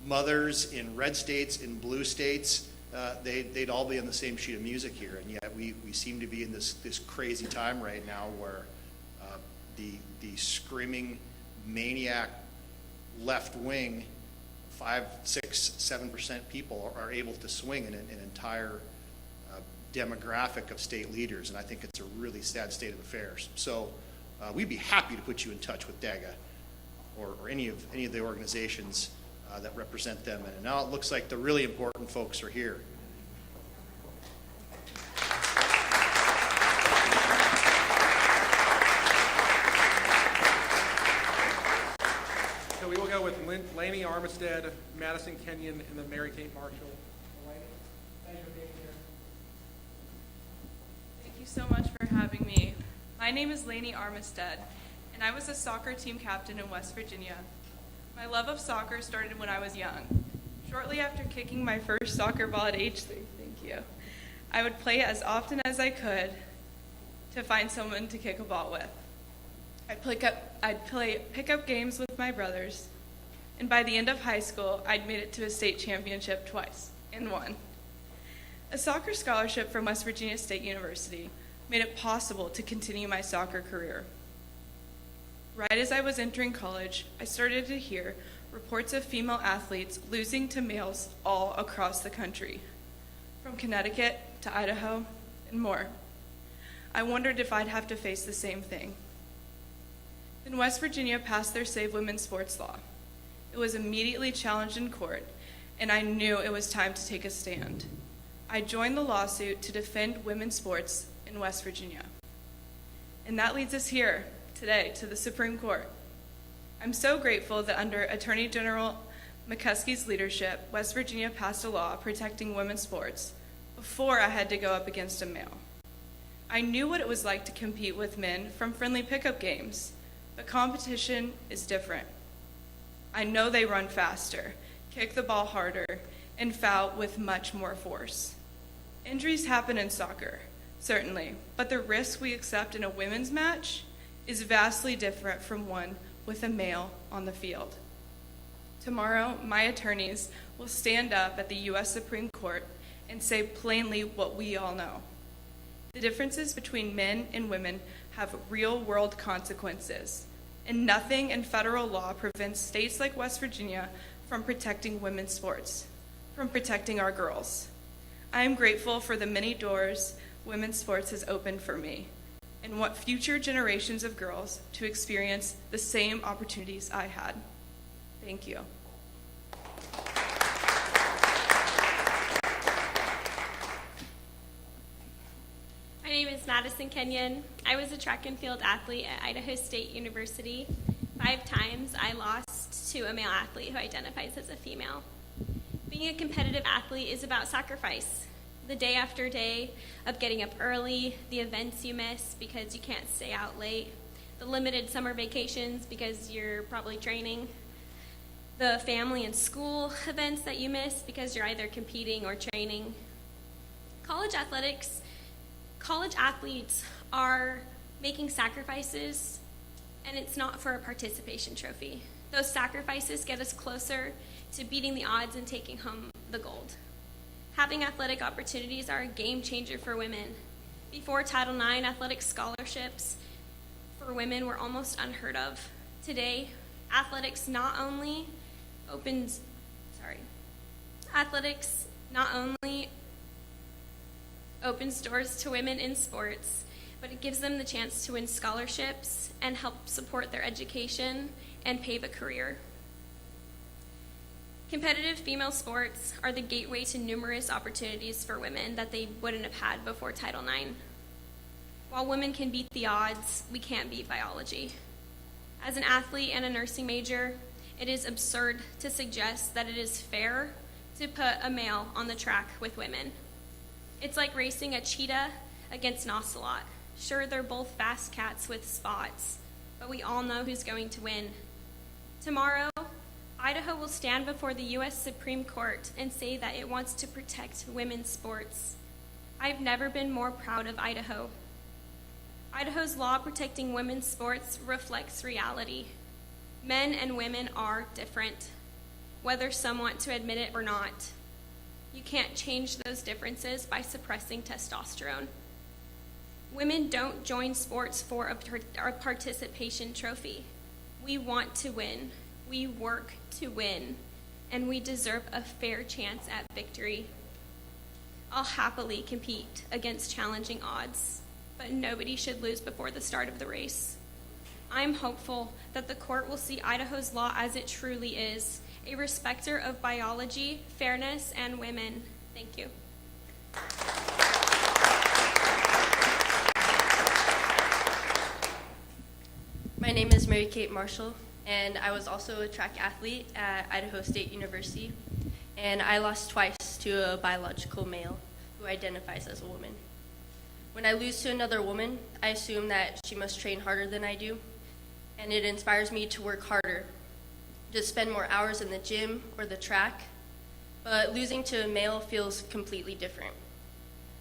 mothers in red states, in blue states, they'd all be on the same sheet of music here. And yet we seem to be in this crazy time right now where the screaming maniac left wing, 5, 6, 7% people are able to swing in an entire demographic of state leaders. And I think it's a really sad state of affairs. So we'd be happy to put you in touch with DAGA or any of the organizations that represent them. And now it looks like the really important folks are here. So we will go with Laney Armistead, Madison Kenyon, and then Mary Kate Marshall. Laney, thank you for being here. Thank you so much for having me. My name is Laney Armistead, and I was a soccer team captain in West Virginia. My love of soccer started when I was young. Shortly after kicking my first soccer ball at age 3, I would play as often as I could to find someone to kick a ball with. I'd play pickup games with my brothers, and by the end of high school, I'd made it to a state championship twice and won. A soccer scholarship from West Virginia State University made it possible to continue my soccer career. Right as I was entering college, I started to hear reports of female athletes losing to males all across the country, from Connecticut to Idaho and more. I wondered if I'd have to face the same thing. Then West Virginia passed their Save Women's Sports law. It was immediately challenged in court, and I knew it was time to take a stand. I joined the lawsuit to defend women's sports in West Virginia. And that leads us here today to the Supreme Court. I'm so grateful that under Attorney General McCuskey's leadership, West Virginia passed a law protecting women's sports before I had to go up against a male. I knew what it was like to compete with men from friendly pickup games, but competition is different. I know they run faster, kick the ball harder, and foul with much more force. Injuries happen in soccer, certainly, but the risk we accept in a women's match is vastly different from one with a male on the field. Tomorrow, my attorneys will stand up at the U.S. Supreme Court and say plainly what we all know. The differences between men and women have real-world consequences, and nothing in federal law prevents states like West Virginia from protecting women's sports, from protecting our girls. I am grateful for the many doors women's sports has opened for me, and want future generations of girls to experience the same opportunities I had. Thank you. My name is Madison Kenyon. I was a track and field athlete at Idaho State University. 5 times I lost to a male athlete who identifies as a female. Being a competitive athlete is about sacrifice. The day after day of getting up early, the events you miss because you can't stay out late, the limited summer vacations because you're probably training, the family and school events that you miss because you're either competing or training. College athletes are making sacrifices, and it's not for a participation trophy. Those sacrifices get us closer to beating the odds and taking home the gold. Having athletic opportunities are a game changer for women. Before Title IX, athletic scholarships for women were almost unheard of. Today, athletics not only opens doors to women in sports, but it gives them the chance to win scholarships and help support their education and pave a career. Competitive female sports are the gateway to numerous opportunities for women that they wouldn't have had before Title IX. While women can beat the odds, we can't beat biology. As an athlete and a nursing major, it is absurd to suggest that it is fair to put a male on the track with women. It's like racing a cheetah against an ocelot. Sure, they're both fast cats with spots, but we all know who's going to win. Tomorrow, Idaho will stand before the U.S. Supreme Court and say that it wants to protect women's sports. I've never been more proud of Idaho. Idaho's law protecting women's sports reflects reality. Men and women are different, whether some want to admit it or not. You can't change those differences by suppressing testosterone. Women don't join sports for a participation trophy. We want to win. We work to win, and we deserve a fair chance at victory. I'll happily compete against challenging odds, but nobody should lose before the start of the race. I'm hopeful that the court will see Idaho's law as it truly is, a respecter of biology, fairness, and women. Thank you. My name is Mary Kate Marshall. and I was also a track athlete at Idaho State University, and I lost twice to a biological male who identifies as a woman. When I lose to another woman, I assume that she must train harder than I do, and it inspires me to work harder, to spend more hours in the gym or the track, but losing to a male feels completely different.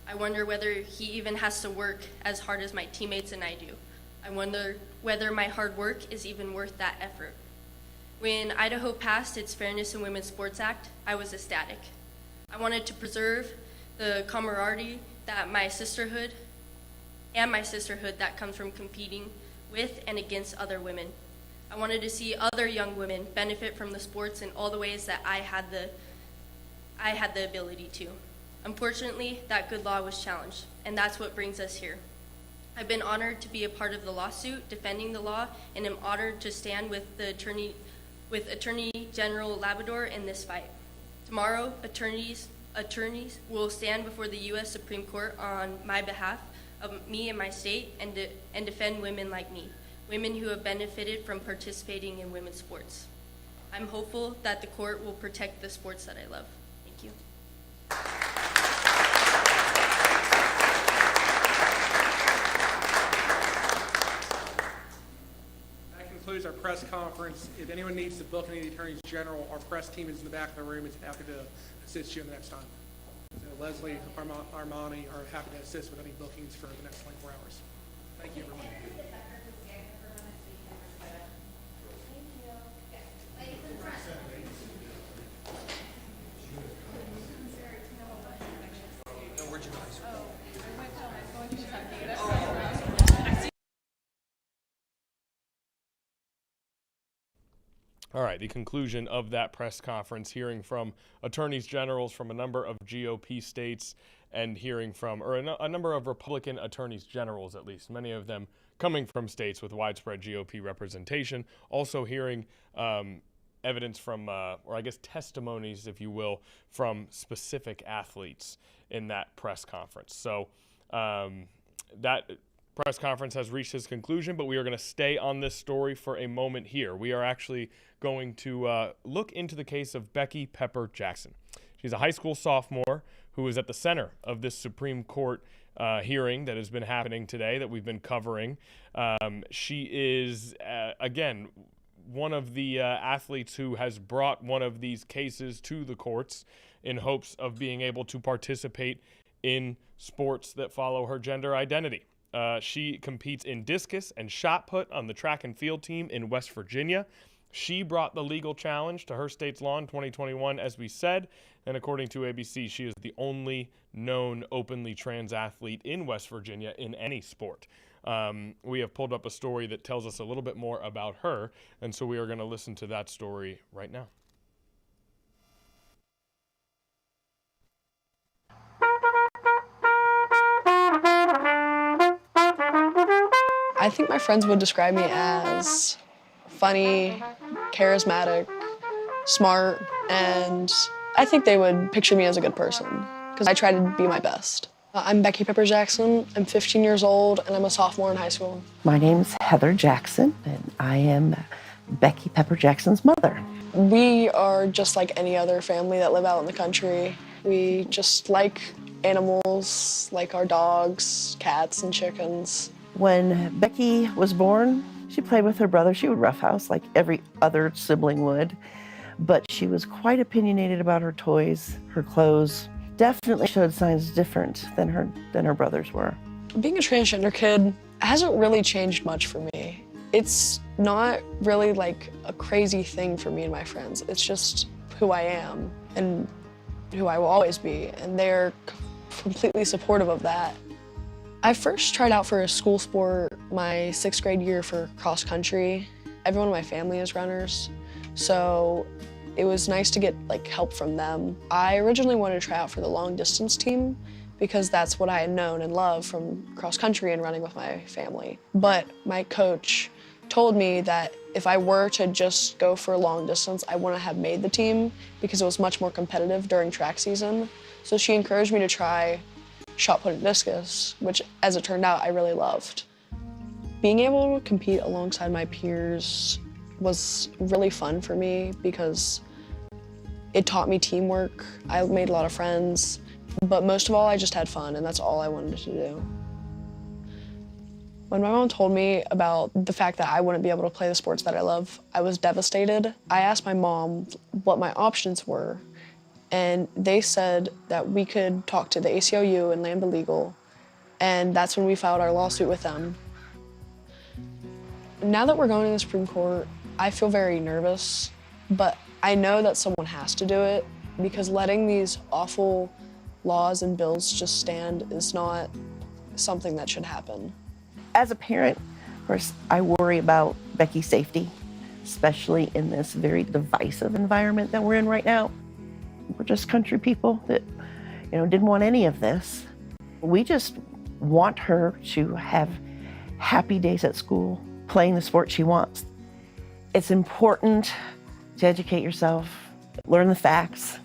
I wonder whether he even has to work as hard as my teammates and I do. I wonder whether my hard work is even worth that effort. When Idaho passed its Fairness in Women's Sports Act, I was ecstatic. I wanted to preserve the camaraderie that my sisterhood that comes from competing with and against other women. I wanted to see other young women benefit from the sports in all the ways that I had the ability to. Unfortunately, that good law was challenged, and that's what brings us here. I've been honored to be a part of the lawsuit defending the law, and am honored to stand with Attorney General Labrador in this fight. Tomorrow, attorneys will stand before the U.S. Supreme Court on my behalf of me and my state and defend women like me, women who have benefited from participating in women's sports. I'm hopeful that the court will protect the sports that I love. Thank you. That concludes our press conference. If anyone needs to book any of the attorneys general, our press team is in the back of the room. Is happy to assist you in the next time. So Leslie, Armani are happy to assist with any bookings for the next 24 hours. Thank you, everyone. All right, the conclusion of that press conference, hearing from attorneys generals from a number of GOP states and hearing from, or a number of Republican attorneys generals at least, many of them coming from states with widespread GOP representation. Also hearing evidence from, or I guess testimonies, if you will, from specific athletes in that press conference. So that press conference has reached its conclusion, but we are going to stay on this story for a moment here. We are actually going to look into the case of Becky Pepper Jackson. She's a high school sophomore who is at the center of this Supreme Court hearing that has been happening today that we've been covering. She is, again, one of the athletes who has brought one of these cases to the courts in hopes of being able to participate in sports that follow her gender identity. She competes in discus and shot put on the track and field team in West Virginia. She brought the legal challenge to her state's law in 2021, as we said, and according to ABC, she is the only known openly trans athlete in West Virginia in any sport. We have pulled up a story that tells us a little bit more about her, and so we are going to listen to that story right now. I think my friends would describe me as funny, charismatic, smart, and I think they would picture me as a good person because I try to be my best. I'm Becky Pepper Jackson. I'm 15 years old, and I'm a sophomore in high school. My name's Heather Jackson, and I am Becky Pepper Jackson's mother. We are just like any other family that live out in the country. We just like animals, like our dogs, cats, and chickens. When Becky was born, she played with her brother. She would roughhouse like every other sibling would, but she was quite opinionated about her toys, her clothes. Definitely showed signs different than her brothers were. Being a transgender kid hasn't really changed much for me. It's not really like a crazy thing for me and my friends. It's just who I am and who I will always be, and they're completely supportive of that. I first tried out for a school sport my 6th grade year for cross country. Everyone in my family is runners, so it was nice to get like help from them. I originally wanted to try out for the long distance team because that's what I had known and loved from cross country and running with my family. But my coach told me that if I were to just go for long distance, I wouldn't have made the team because it was much more competitive during track season. So she encouraged me to try shot put and discus, which as it turned out, I really loved. Being able to compete alongside my peers was really fun for me because it taught me teamwork. I made a lot of friends, but most of all, I just had fun, and that's all I wanted to do. When my mom told me about the fact that I wouldn't be able to play the sports that I love, I was devastated. I asked my mom what my options were, and they said that we could talk to the ACLU and Lambda Legal, and that's when we filed our lawsuit with them. Now that we're going to the Supreme Court, I feel very nervous, but I know that someone has to do it because letting these awful laws and bills just stand is not something that should happen. As a parent, of course, I worry about Becky's safety, especially in this very divisive environment that we're in right now. We're just country people that, didn't want any of this. We just want her to have happy days at school, playing the sport she wants. It's important to educate yourself, learn the facts,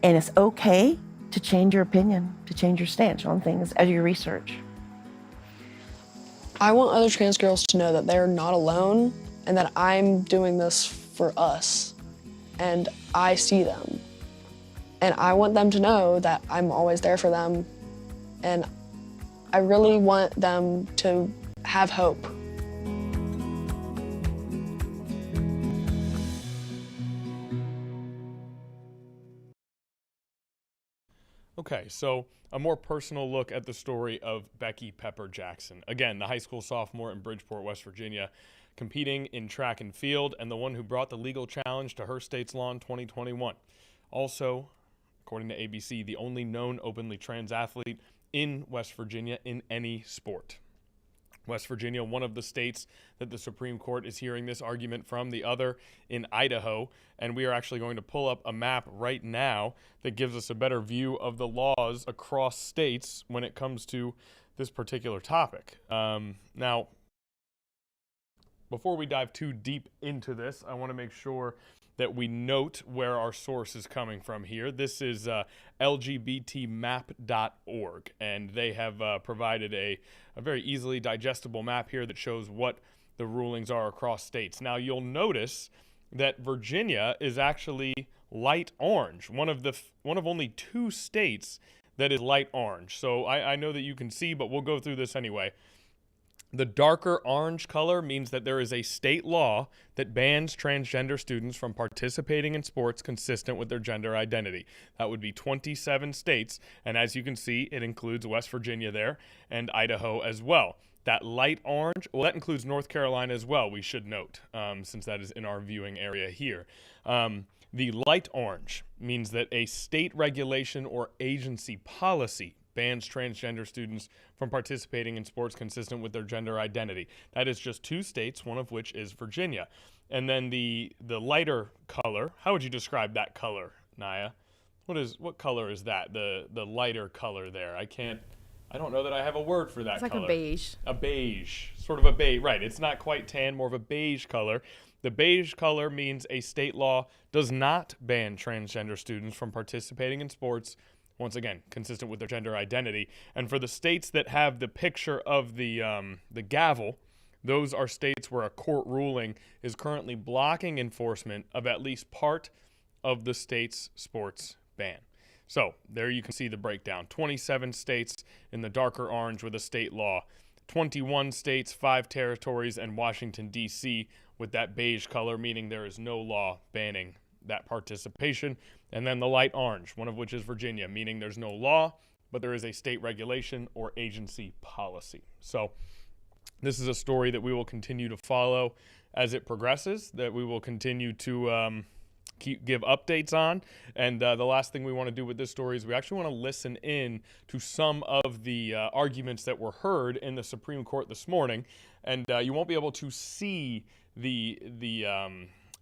and it's okay to change your opinion, to change your stance on things as you research. I want other trans girls to know that they're not alone and that I'm doing this for us, and I see them. And I want them to know that I'm always there for them, and I really want them to have hope. Okay, so a more personal look at the story of Becky Pepper Jackson. Again, the high school sophomore in Bridgeport, West Virginia, competing in track and field, and the one who brought the legal challenge to her state's law in 2021. Also, according to ABC, the only known openly trans athlete in West Virginia in any sport. West Virginia, one of the states that the Supreme Court is hearing this argument from, the other in Idaho. And we are actually going to pull up a map right now that gives us a better view of the laws across states when it comes to this particular topic. Now, before we dive too deep into this, I want to make sure that we note where our source is coming from here. This is lgbtmap.org, and they have provided a very easily digestible map here that shows what the rulings are across states. Now, you'll notice that Virginia is actually light orange, one of only 2 states that is light orange. So I know that you can see, but we'll go through this anyway. The darker orange color means that there is a state law that bans transgender students from participating in sports consistent with their gender identity. That would be 27 states, and as you can see, it includes West Virginia there and Idaho as well. That light orange, well, that includes North Carolina as well, we should note, since that is in our viewing area here. The light orange means that a state regulation or agency policy bans transgender students from participating in sports consistent with their gender identity. That is just 2 states, one of which is Virginia. And then the lighter color, how would you describe that color, Naya? What color is that? The lighter color there. I don't know that I have a word for that color. It's like a beige. A beige, sort of a beige, right. It's not quite tan, more of a beige color. The beige color means a state law does not ban transgender students from participating in sports, once again, consistent with their gender identity. And for the states that have the picture of the gavel, those are states where a court ruling is currently blocking enforcement of at least part of the state's sports ban. So there you can see the breakdown. 27 states in the darker orange with a state law. 21 states, 5 territories, and Washington, D.C. with that beige color, meaning there is no law banning that participation. And then the light orange, one of which is Virginia, meaning there's no law, but there is a state give or agency policy. So this is a story that we will continue to follow as it progresses, that we will continue to give updates on. And the last thing we want to do with this story is we actually want to listen in to some of the arguments that were heard in the Supreme Court this morning. And you won't be able to see the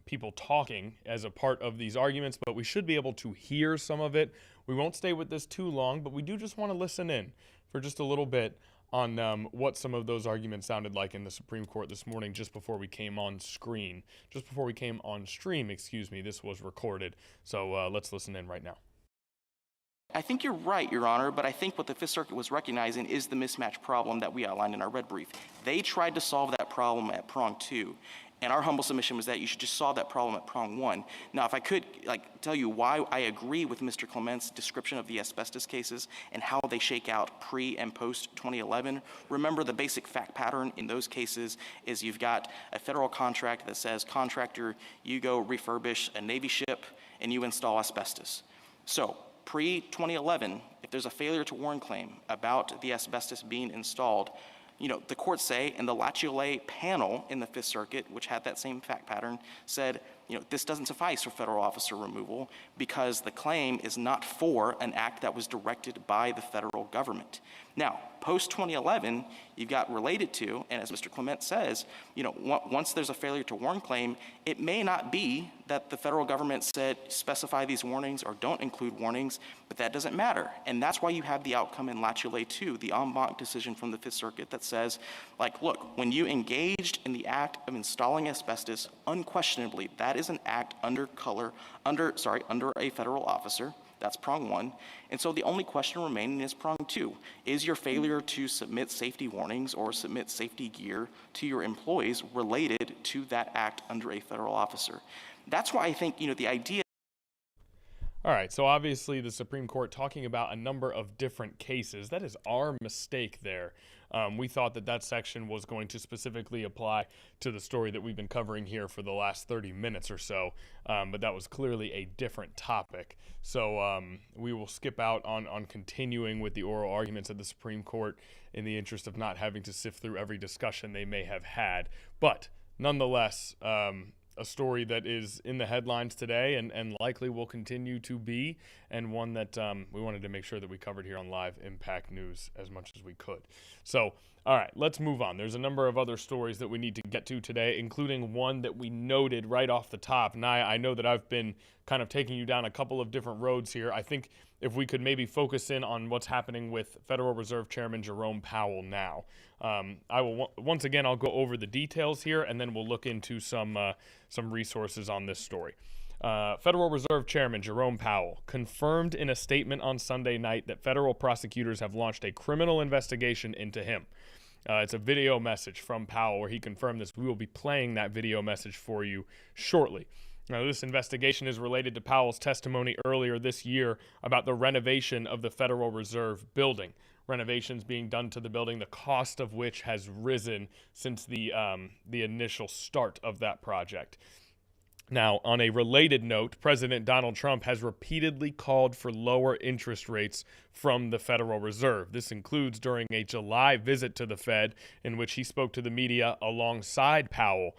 people talking as a part of these arguments, but we should be able to hear some of it. We won't stay with this too long, but we do just want to listen in for just a little bit on what some of those arguments sounded like in the Supreme Court this morning just before we came on stream. Just before we came on stream, excuse me, this was recorded. So let's listen in right now. I think you're right, Your Honor, but I think what the Fifth Circuit was recognizing is the mismatch problem that we outlined in our red brief. They tried to solve that problem at prong 2. And our humble submission was that you should just solve that problem at prong one. Now, if I could tell you why I agree with Mr. Clement's description of the asbestos cases and how they shake out pre and post 2011, remember the basic fact pattern in those cases is you've got a federal contract that says, contractor, you go refurbish a Navy ship and you install asbestos. So pre-2011, if there's a failure to warn claim about the asbestos being installed, the courts say, and the Lachiole panel in the Fifth Circuit, which had that same fact pattern, said, this doesn't suffice for federal officer removal because the claim is not for an act that was directed by the federal government. Now, post-2011, you've got related to, and as Mr. Clement says, once there's a failure to warn claim, it may not be that the federal government said specify these warnings or don't include warnings, but that doesn't matter. And that's why you have the outcome in Lachiole 2, the en banc decision from the Fifth Circuit that says, look, when you engaged in the act of installing asbestos, unquestionably, that is an act under a federal officer. That's prong one. And so the only question remaining is prong two. Is your failure to submit safety warnings or submit safety gear to your employees related to that act under a federal officer? That's why I think, the idea. All right, so obviously the Supreme Court talking about a number of different cases. That is our mistake there. We thought that section was going to specifically apply to the story that we've been covering here for the last 30 minutes or so, but that was clearly a different topic. So we will skip out on continuing with the oral arguments at the Supreme Court in the interest of not having to sift through every discussion they may have had. But nonetheless, a story that is in the headlines today and likely will continue to be, and one that we wanted to make sure that we covered here on Live Impact News as much as we could. So, all right, let's move on. There's a number of other stories that we need to get to today, including one that we noted right off the top. Naya, I know that I've been kind of taking you down a couple of different roads here. I think if we could maybe focus in on what's happening with Federal Reserve Chairman Jerome Powell now. I will once again, I'll go over the details here, and then we'll look into some resources on this story. Federal Reserve Chairman Jerome Powell confirmed in a statement on Sunday night that federal prosecutors have launched a criminal investigation into him. It's a video message from Powell where he confirmed this. We will be playing that video message for you shortly. Now, this investigation is related to Powell's testimony earlier this year about the renovation of the Federal Reserve building. Renovations being done to the building, the cost of which has risen since the initial start of that project. Now, on a related note, President Donald Trump has repeatedly called for lower interest rates from the Federal Reserve. This includes during a July visit to the Fed in which he spoke to the media alongside Powell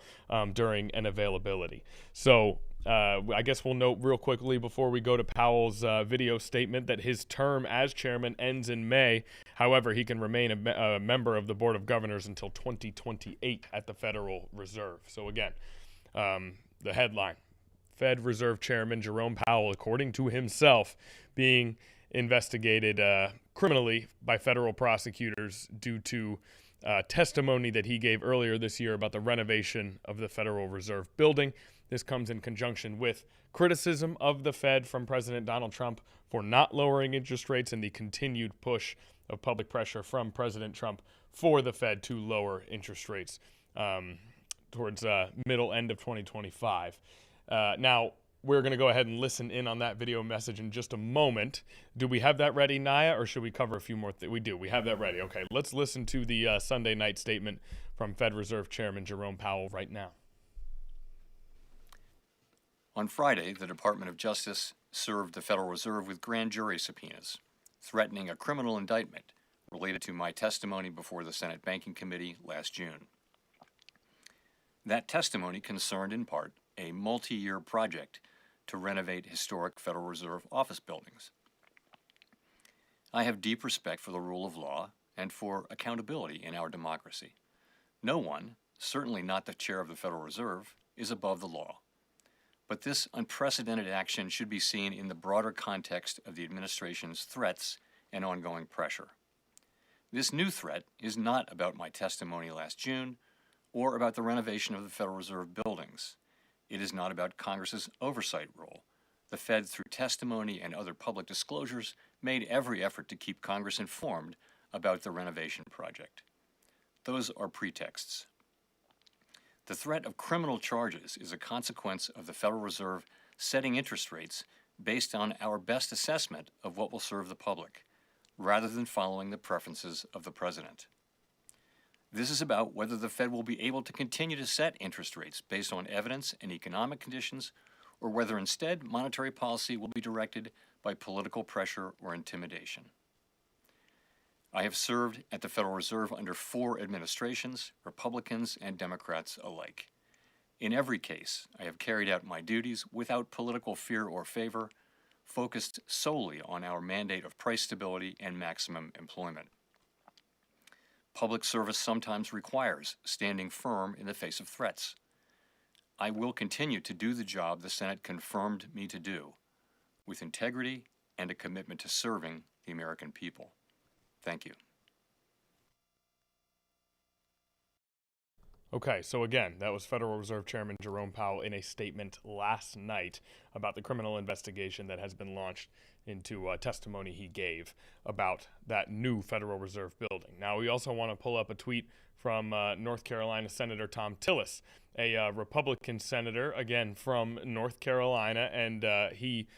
during an availability. So I guess we'll note real quickly before we go to Powell's video statement that his term as chairman ends in May. However, he can remain a member of the Board of Governors until 2028 at the Federal Reserve. So again, the headline, Fed Reserve Chairman Jerome Powell, according to himself, being investigated criminally by federal prosecutors due to testimony that he gave earlier this year about the renovation of the Federal Reserve building. This comes in conjunction with criticism of the Fed from President Donald Trump for not lowering interest rates and the continued push of public pressure from President Trump for the Fed to lower interest rates towards middle end of 2025. Now, we're going to go ahead and listen in on that video message in just a moment. Do we have that ready, Naya, or should we cover a few more things? We do. We have that ready. Okay, let's listen to the Sunday night statement from Fed Reserve Chairman Jerome Powell right now. On Friday, the Department of Justice served the Federal Reserve with grand jury subpoenas, threatening a criminal indictment related to my testimony before the Senate Banking Committee last June. That testimony concerned, in part, a multi-year project to renovate historic Federal Reserve office buildings. I have deep respect for the rule of law and for accountability in our democracy. No one, certainly not the chair of the Federal Reserve, is above the law. But this unprecedented action should be seen in the broader context of the administration's threats and ongoing pressure. This new threat is not about my testimony last June or about the renovation of the Federal Reserve buildings. It is not about Congress's oversight role. The Fed, through testimony and other public disclosures, made every effort to keep Congress informed about the renovation project. Those are pretexts. The threat of criminal charges is a consequence of the Federal Reserve setting interest rates based on our best assessment of what will serve the public, rather than following the preferences of the president. This is about whether the Fed will be able to continue to set interest rates based on evidence and economic conditions, or whether instead monetary policy will be directed by political pressure or intimidation. I have served at the Federal Reserve under 4 administrations, Republicans and Democrats alike. In every case, I have carried out my duties without political fear or favor, focused solely on our mandate of price stability and maximum employment. Public service sometimes requires standing firm in the face of threats. I will continue to do the job the Senate confirmed me to do, with integrity and a commitment to serving the American people. Thank you. Okay, so again, that was Federal Reserve Chairman Jerome Powell in a statement last night about the criminal investigation that has been launched into testimony he gave about that new Federal Reserve building. Now, we also want to pull up a tweet from North Carolina Senator Thom Tillis, a Republican senator, again, from North Carolina, and he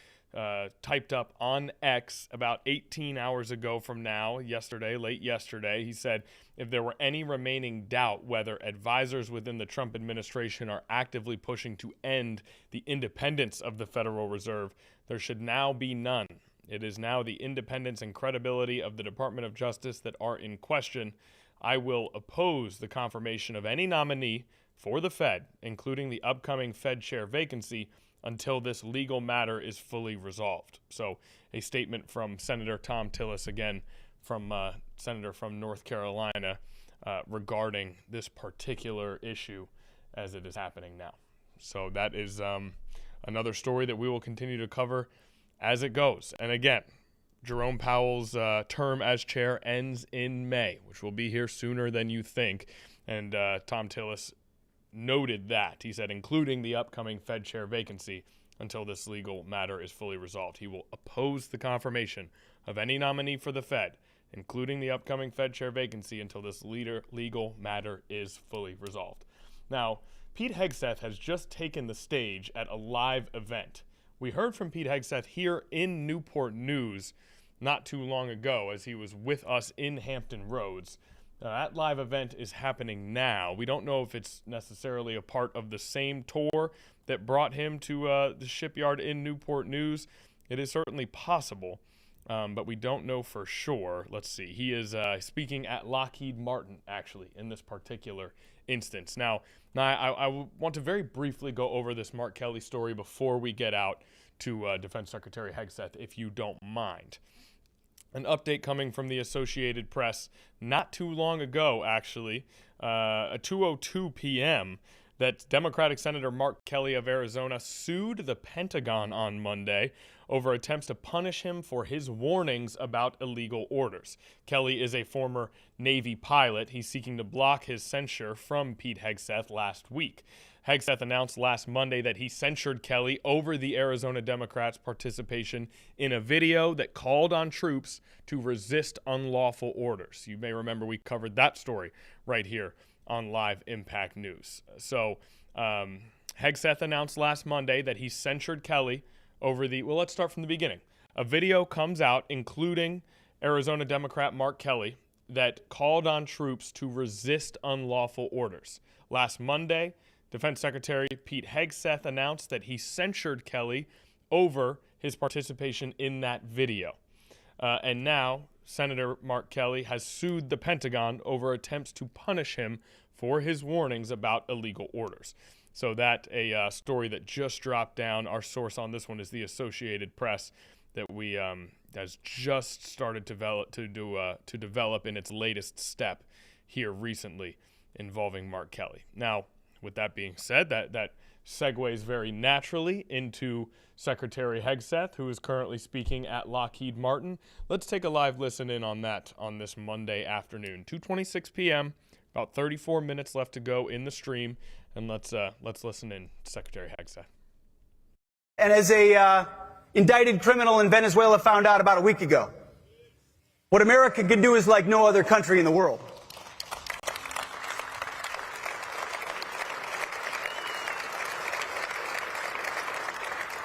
typed up on X about 18 hours ago from now, late yesterday. He said, if there were any remaining doubt whether advisors within the Trump administration are actively pushing to end the independence of the Federal Reserve, there should now be none. It is now the independence and credibility of the Department of Justice that are in question. I will oppose the confirmation of any nominee for the Fed, including the upcoming Fed chair vacancy, until this legal matter is fully resolved. So a statement from Senator Thom Tillis, again, from Senator from North Carolina, regarding this particular issue as it is happening now. So that is another story that we will continue to cover as it goes. And again, Jerome Powell's term as chair ends in May, which will be here sooner than you think. And Thom Tillis noted that. He said, including the upcoming Fed chair vacancy until this legal matter is fully resolved. He will oppose the confirmation of any nominee for the Fed, including the upcoming Fed chair vacancy until this legal matter is fully resolved. Now, Pete Hegseth has just taken the stage at a live event. We heard from Pete Hegseth here in Newport News not too long ago as he was with us in Hampton Roads. That live event is happening now. We don't know if it's necessarily a part of the same tour that brought him to the shipyard in Newport News. It is certainly possible, but we don't know for sure. Let's see. He is speaking at Lockheed Martin, actually, in this particular instance. Now I want to very briefly go over this Mark Kelly story before we get out to Defense Secretary Hegseth, if you don't mind. An update coming from the Associated Press not too long ago, actually, at 2:02 p.m., that Democratic Senator Mark Kelly of Arizona sued the Pentagon on Monday over attempts to punish him for his warnings about illegal orders. Kelly is a former Navy pilot. He's seeking to block his censure from Pete Hegseth last week. Hegseth announced last Monday that he censured Kelly over the Arizona Democrats' participation in a video that called on troops to resist unlawful orders. You may remember we covered that story right here on Live Impact News. So Hegseth announced last Monday that he censured Kelly over let's start from the beginning. A video comes out including Arizona Democrat Mark Kelly that called on troops to resist unlawful orders. Last Monday, Defense Secretary Pete Hegseth announced that he censured Kelly over his participation in that video. And now, Senator Mark Kelly has sued the Pentagon over attempts to punish him for his warnings about illegal orders. So that a story that just dropped down. Our source on this one is the Associated Press that we has just started to develop in its latest step here recently involving Mark Kelly. Now, with that being said, that segues very naturally into Secretary Hegseth, who is currently speaking at Lockheed Martin. Let's take a live listen in on that on this Monday afternoon, 2:26 p.m., about 34 minutes left to go in the stream, and let's listen in to Secretary Hegseth. And as a indicted criminal in Venezuela found out about a week ago, what America can do is like no other country in the world.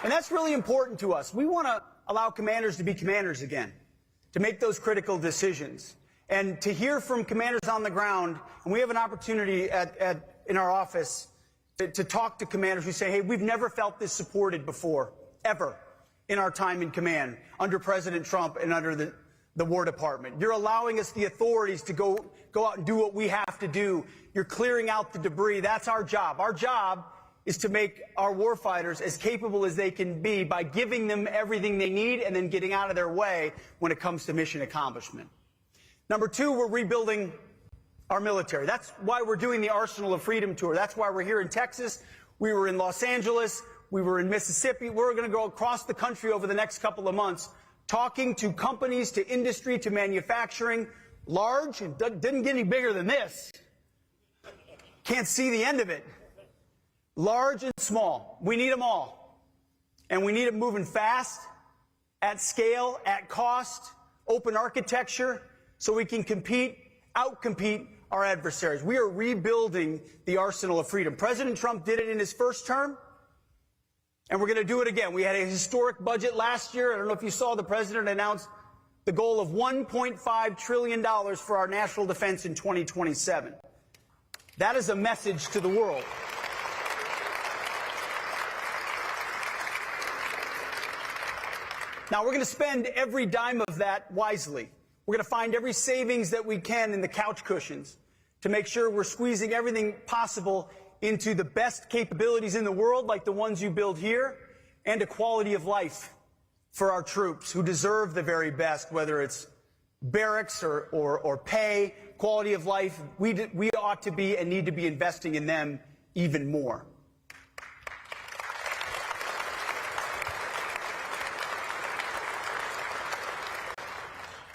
And that's really important to us. We want to allow commanders to be commanders again, to make those critical decisions, and to hear from commanders on the ground. And we have an opportunity in our office to talk to commanders who say, hey, we've never felt this supported before, ever, in our time in command, under President Trump and under the War Department. You're allowing us the authorities to go out and do what we have to do. You're clearing out the debris. That's our job. Our job is to make our warfighters as capable as they can be by giving them everything they need and then getting out of their way when it comes to mission accomplishment. Number two, we're rebuilding our military. That's why we're doing the Arsenal of Freedom tour. That's why we're here in Texas. We were in Los Angeles. We were in Mississippi. We're going to go across the country over the next couple of months, talking to companies, to industry, to manufacturing, large, and didn't get any bigger than this. Can't see the end of it. Large and small. We need them all. And we need them moving fast, at scale, at cost, open architecture, so we can outcompete our adversaries. We are rebuilding the Arsenal of Freedom. President Trump did it in his first term, and we're going to do it again. We had a historic budget last year. I don't know if you saw, the president announced the goal of $1.5 trillion for our national defense in 2027. That is a message to the world. Now, we're going to spend every dime of that wisely. We're going to find every savings that we can in the couch cushions to make sure we're squeezing everything possible into the best capabilities in the world, like the ones you build here, and a quality of life for our troops who deserve the very best, whether it's barracks or pay, quality of life. We ought to be and need to be investing in them even more.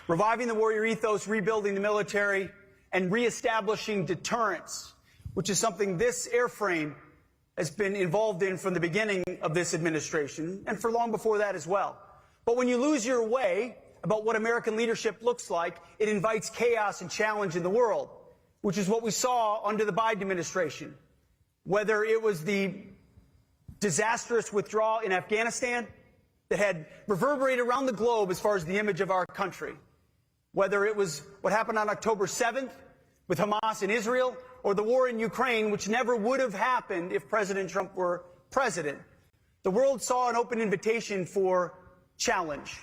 Reviving the warrior ethos, rebuilding the military, and reestablishing deterrence, which is something this airframe has been involved in from the beginning of this administration, and for long before that as well. But when you lose your way about what American leadership looks like, it invites chaos and challenge in the world, which is what we saw under the Biden administration. Whether it was the disastrous withdrawal in Afghanistan that had reverberated around the globe as far as the image of our country, whether it was what happened on October 7th with Hamas in Israel, or the war in Ukraine, which never would have happened if President Trump were president. The world saw an open invitation for challenge.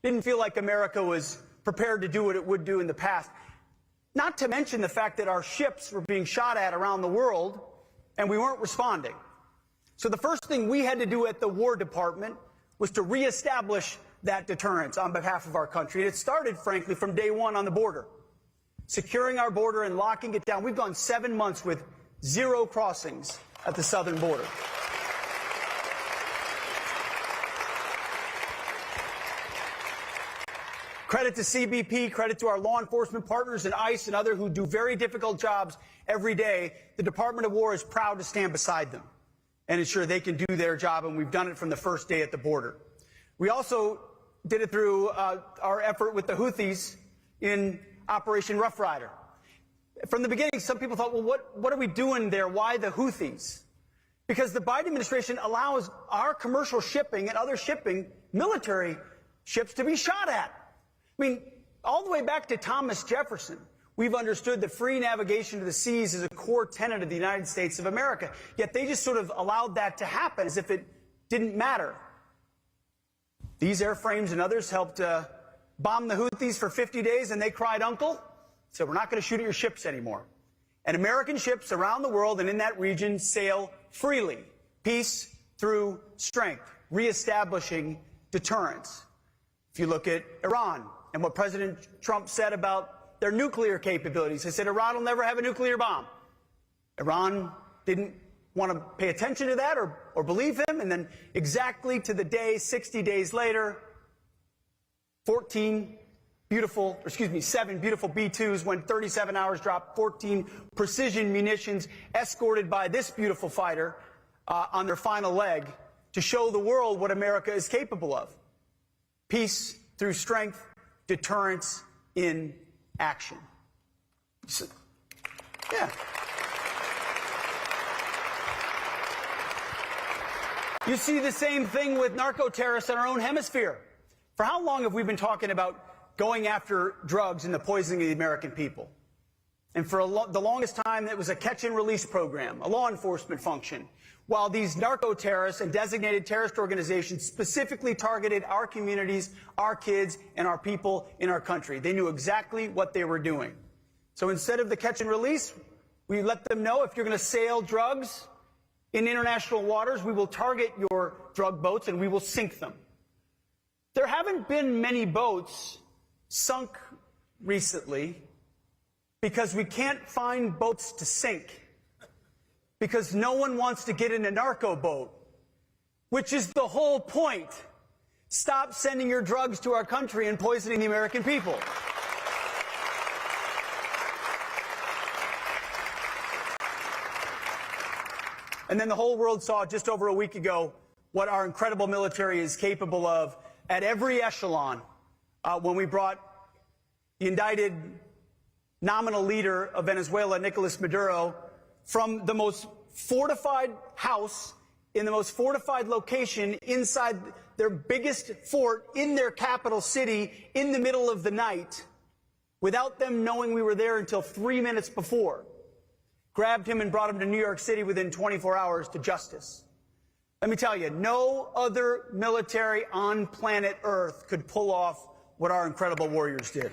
Didn't feel like America was prepared to do what it would do in the past. Not to mention the fact that our ships were being shot at around the world, and we weren't responding. So the first thing we had to do at the War Department was to reestablish that deterrence on behalf of our country. And it started, frankly, from day one on the border. Securing our border and locking it down. We've gone 7 months with 0 crossings at the southern border. Credit to CBP, credit to our law enforcement partners and ICE and others who do very difficult jobs every day. The Department of War is proud to stand beside them and ensure they can do their job, and we've done it from the first day at the border. We also did it through our effort with the Houthis in Operation Rough Rider. From the beginning, some people thought, well, what are we doing there? Why the Houthis? Because the Biden administration allows our commercial shipping and other shipping, military ships, to be shot at. I mean, all the way back to Thomas Jefferson, we've understood that free navigation to the seas is a core tenet of the United States of America. Yet they just sort of allowed that to happen as if it didn't matter. These airframes and others helped bomb the Houthis for 50 days, and they cried uncle. Said, we're not going to shoot at your ships anymore. And American ships around the world and in that region sail freely. Peace through strength, reestablishing deterrence. If you look at Iran and what President Trump said about their nuclear capabilities, he said Iran will never have a nuclear bomb. Iran didn't want to pay attention to that or believe him, and then exactly to the day, 60 days later, 7 beautiful B-2s went 37 hours, dropped 14 precision munitions, escorted by this beautiful fighter on their final leg to show the world what America is capable of. Peace through strength, deterrence in action. So, yeah. You see the same thing with narco-terrorists in our own hemisphere. For how long have we been talking about going after drugs and the poisoning of the American people? And for the longest time, it was a catch-and-release program, a law enforcement function, while these narco-terrorists and designated terrorist organizations specifically targeted our communities, our kids, and our people in our country. They knew exactly what they were doing. So instead of the catch-and-release, we let them know if you're going to sail drugs in international waters, we will target your drug boats and we will sink them. There haven't been many boats sunk recently because we can't find boats to sink. Because no one wants to get in a narco boat, which is the whole point. Stop sending your drugs to our country and poisoning the American people. And then the whole world saw just over a week ago what our incredible military is capable of at every echelon when we brought the indicted nominal leader of Venezuela, Nicolas Maduro, from the most fortified house in the most fortified location inside their biggest fort in their capital city in the middle of the night without them knowing we were there until 3 minutes before. Grabbed him and brought him to New York City within 24 hours to justice. Let me tell you, no other military on planet Earth could pull off what our incredible warriors did.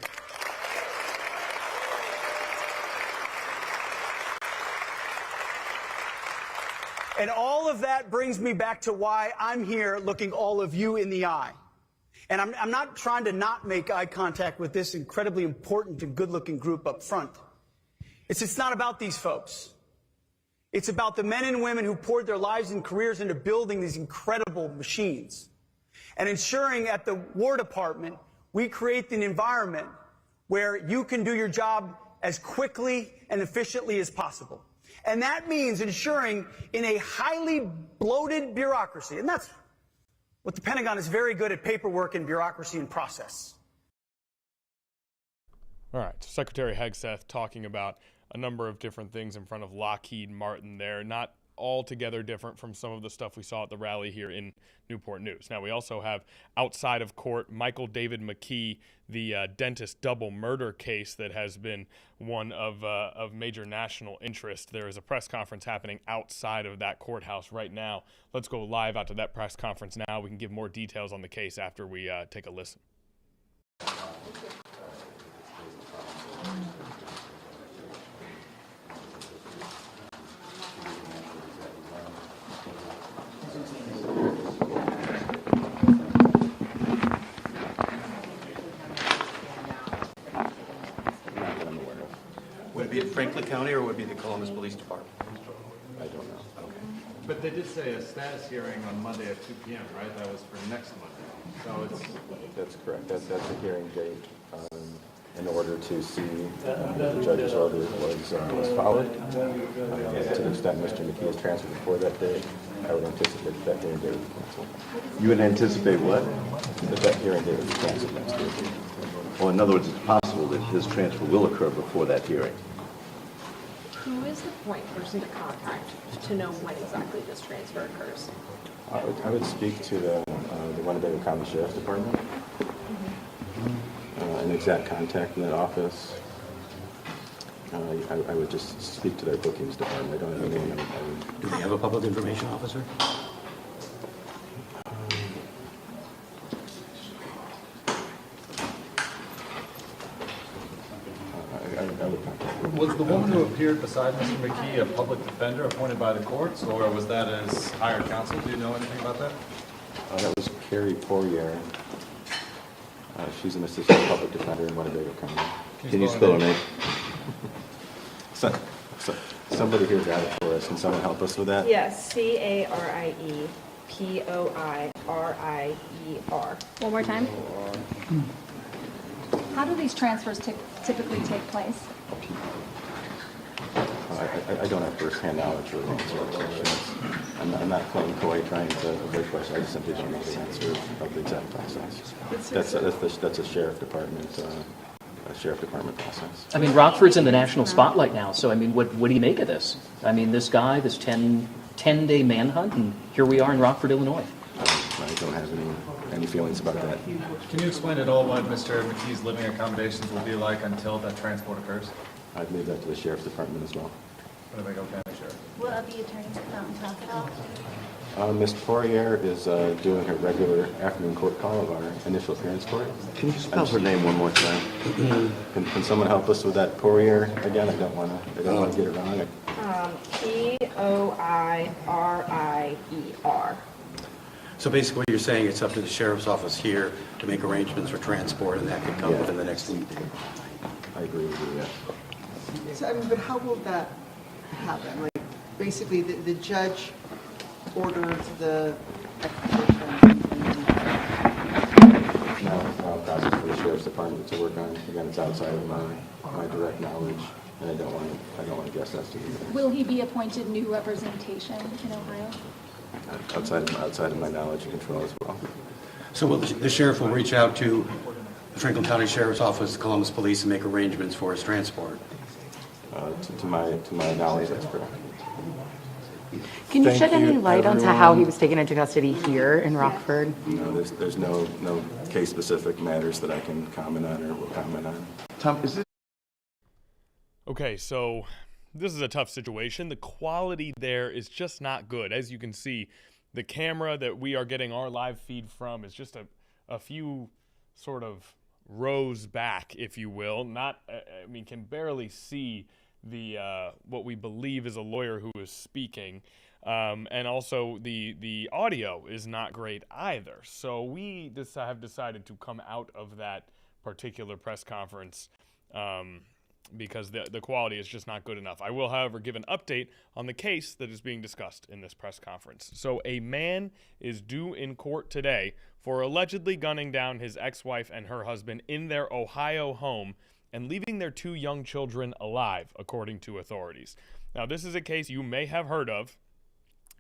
And all of that brings me back to why I'm here looking all of you in the eye. And I'm not trying to not make eye contact with this incredibly important and good-looking group up front. It's not about these folks. It's about the men and women who poured their lives and careers into building these incredible machines and ensuring at the War Department we create an environment where you can do your job as quickly and efficiently as possible. And that means ensuring in a highly bloated bureaucracy, and that's what the Pentagon is very good at, paperwork and bureaucracy and process. All right, Secretary Hegseth talking about a number of different things in front of Lockheed Martin there, not altogether different from some of the stuff we saw at the rally here in Newport News. Now, we also have outside of court Michael David McKee, the dentist double murder case that has been one of major national interest. There is a press conference happening outside of that courthouse right now. Let's go live out to that press conference now. We can give more details on the case after we take a listen. Would it be at Franklin County or would it be the Columbus Police Department? I don't know. Okay. But they did say a status hearing on Monday at 2 p.m., right? That was for next Monday. So it's... That's correct. That's a hearing date in order to see if the judge's order was followed. To the extent Mr. McKee is transferred before that day, I would anticipate that hearing date would be canceled. You would anticipate what? That hearing date would be canceled next week. Well, in other words, it's possible that his transfer will occur before that hearing. Who is the point person to contact to know when exactly this transfer occurs? I would speak to the Winnebago County Sheriff's Department. An exact contact in that office. I would just speak to their bookings department. I don't have a name. Do they have a public information officer? Was the woman who appeared beside Mr. McKee a public defender appointed by the courts, or was that as hired counsel? Do you know anything about that? That was Carrie Poirier. She's an assistant public defender in Winnebago County. Can you spell her name? Somebody here got it for us. Can someone help us with that? Yes, CARIEPOIRIER. One more time. How do these transfers typically take place? I don't have first-hand knowledge of answer the questions. I'm not playing coy trying to avoid questions. I just simply don't know the answer of the exact process. That's a sheriff department process. I mean, Rockford's in the national spotlight now, so I mean, what do you make of this? I mean, this guy, this 10 10-day manhunt, and here we are in Rockford, Illinois. I don't have any feelings about that. Can you explain at all what Mr. McKee's living accommodations will be like until that transport occurs? I'd leave that to the Sheriff's Department as well. What about County Sheriff? What are the attorneys talk about? Ms. Poirier is doing her regular afternoon court call of our initial appearance court. Can you spell her name one more time? Can someone help us with that Poirier again? I don't want to get it wrong. Poirier. So basically what you're saying, it's up to the sheriff's office here to make arrangements for transport, and that could come within the next week. I agree with you, yes. So, I mean, but how will that happen? Like, basically, the judge orders the execution. Now I'll process for the Sheriff's Department to work on. Again, it's outside of my direct knowledge, and I don't want to guess as to either. Will he be appointed new representation in Ohio? Outside of my knowledge and control as well. So the sheriff will reach out to the Franklin County Sheriff's Office, Columbus Police, and make arrangements for his transport. To my knowledge, that's correct. Can you shed any light onto how he was taken into custody here in Rockford? No, there's no case-specific matters that I can comment on or will comment on. Tom, is this? Okay, so this is a tough situation. The quality there is just not good. As you can see, the camera that we are getting our live feed from is just a few sort of rows back, if you will. Can barely see the what we believe is a lawyer who is speaking. And also the audio is not great either. So we have decided to come out of that particular press conference because the quality is just not good enough. I will, however, give an update on the case that is being discussed in this press conference. So a man is due in court today for allegedly gunning down his ex-wife and her husband in their Ohio home and leaving their 2 young children alive, according to authorities. Now, this is a case you may have heard of.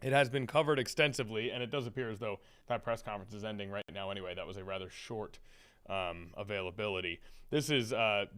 It has been covered extensively, and it does appear as though that press conference is ending right now anyway. That was a rather short availability. This is a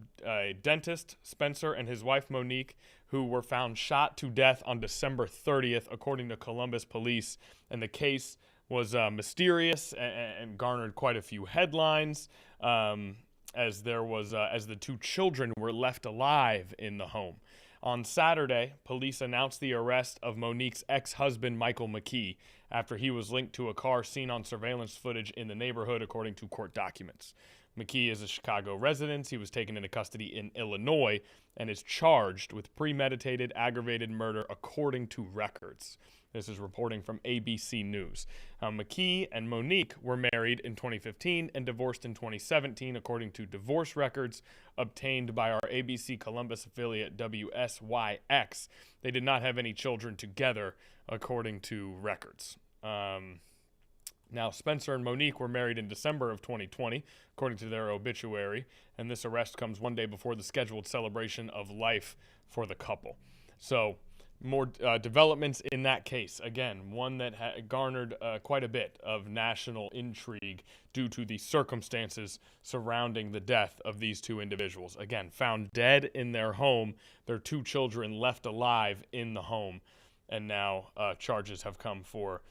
dentist, Spencer, and his wife, Monique, who were found shot to death on December 30th, according to Columbus police. And the case was mysterious and garnered quite a few headlines as the 2 children were left alive in the home. On Saturday, police announced the arrest of Monique's ex-husband, Michael McKee, after he was linked to a car seen on surveillance footage in the neighborhood, according to court documents. McKee is a Chicago resident. He was taken into custody in Illinois and is charged with premeditated aggravated murder, according to records. This is reporting from ABC News. McKee and Monique were married in 2015 and divorced in 2017, according to divorce records obtained by our ABC Columbus affiliate WSYX. They did not have any children together, according to records. Now, Spencer and Monique were married in December of 2020, according to their obituary, and this arrest comes one day before the scheduled celebration of life for the couple. So, more developments in that case. Again, one that garnered quite a bit of national intrigue due to the circumstances surrounding the death of these 2 individuals. Again, found dead in their home, their 2 children left alive in the home, and now charges have come for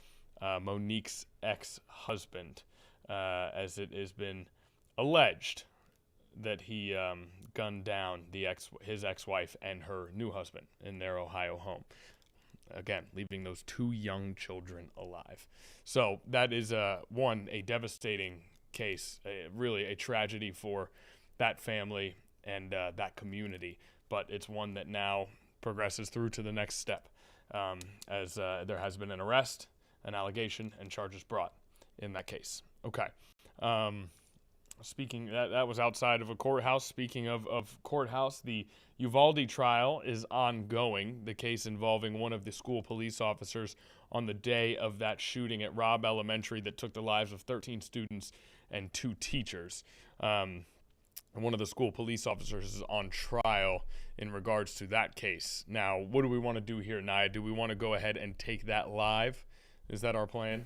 Monique's ex-husband, as it has been alleged that he gunned down his ex-wife and her new husband in their Ohio home. Again, leaving those 2 young children alive. So that is a devastating case, really a tragedy for that family and that community. But it's one that now progresses through to the next step, as there has been an arrest, an allegation, and charges brought in that case. Okay. Speaking, that was outside of a courthouse. Speaking of courthouse, the Uvalde trial is ongoing, the case involving one of the school police officers on the day of that shooting at Robb Elementary that took the lives of 13 students and 2 teachers. One of the school police officers is on trial in regards to that case. Now, what do we want to do here, Naya? Do we want to go ahead and take that live? Is that our plan?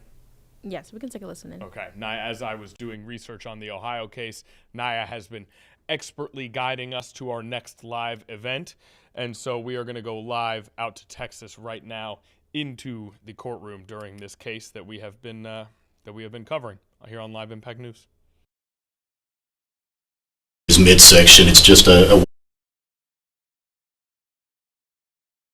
Yes, we can take a listen in. Okay. Naya, as I was doing research on the Ohio case, Naya has been expertly guiding us to our next live event. And so we are going to go live out to Texas right now into the courtroom during this case that we have been covering here on Live Impact News. Midsection, it's just a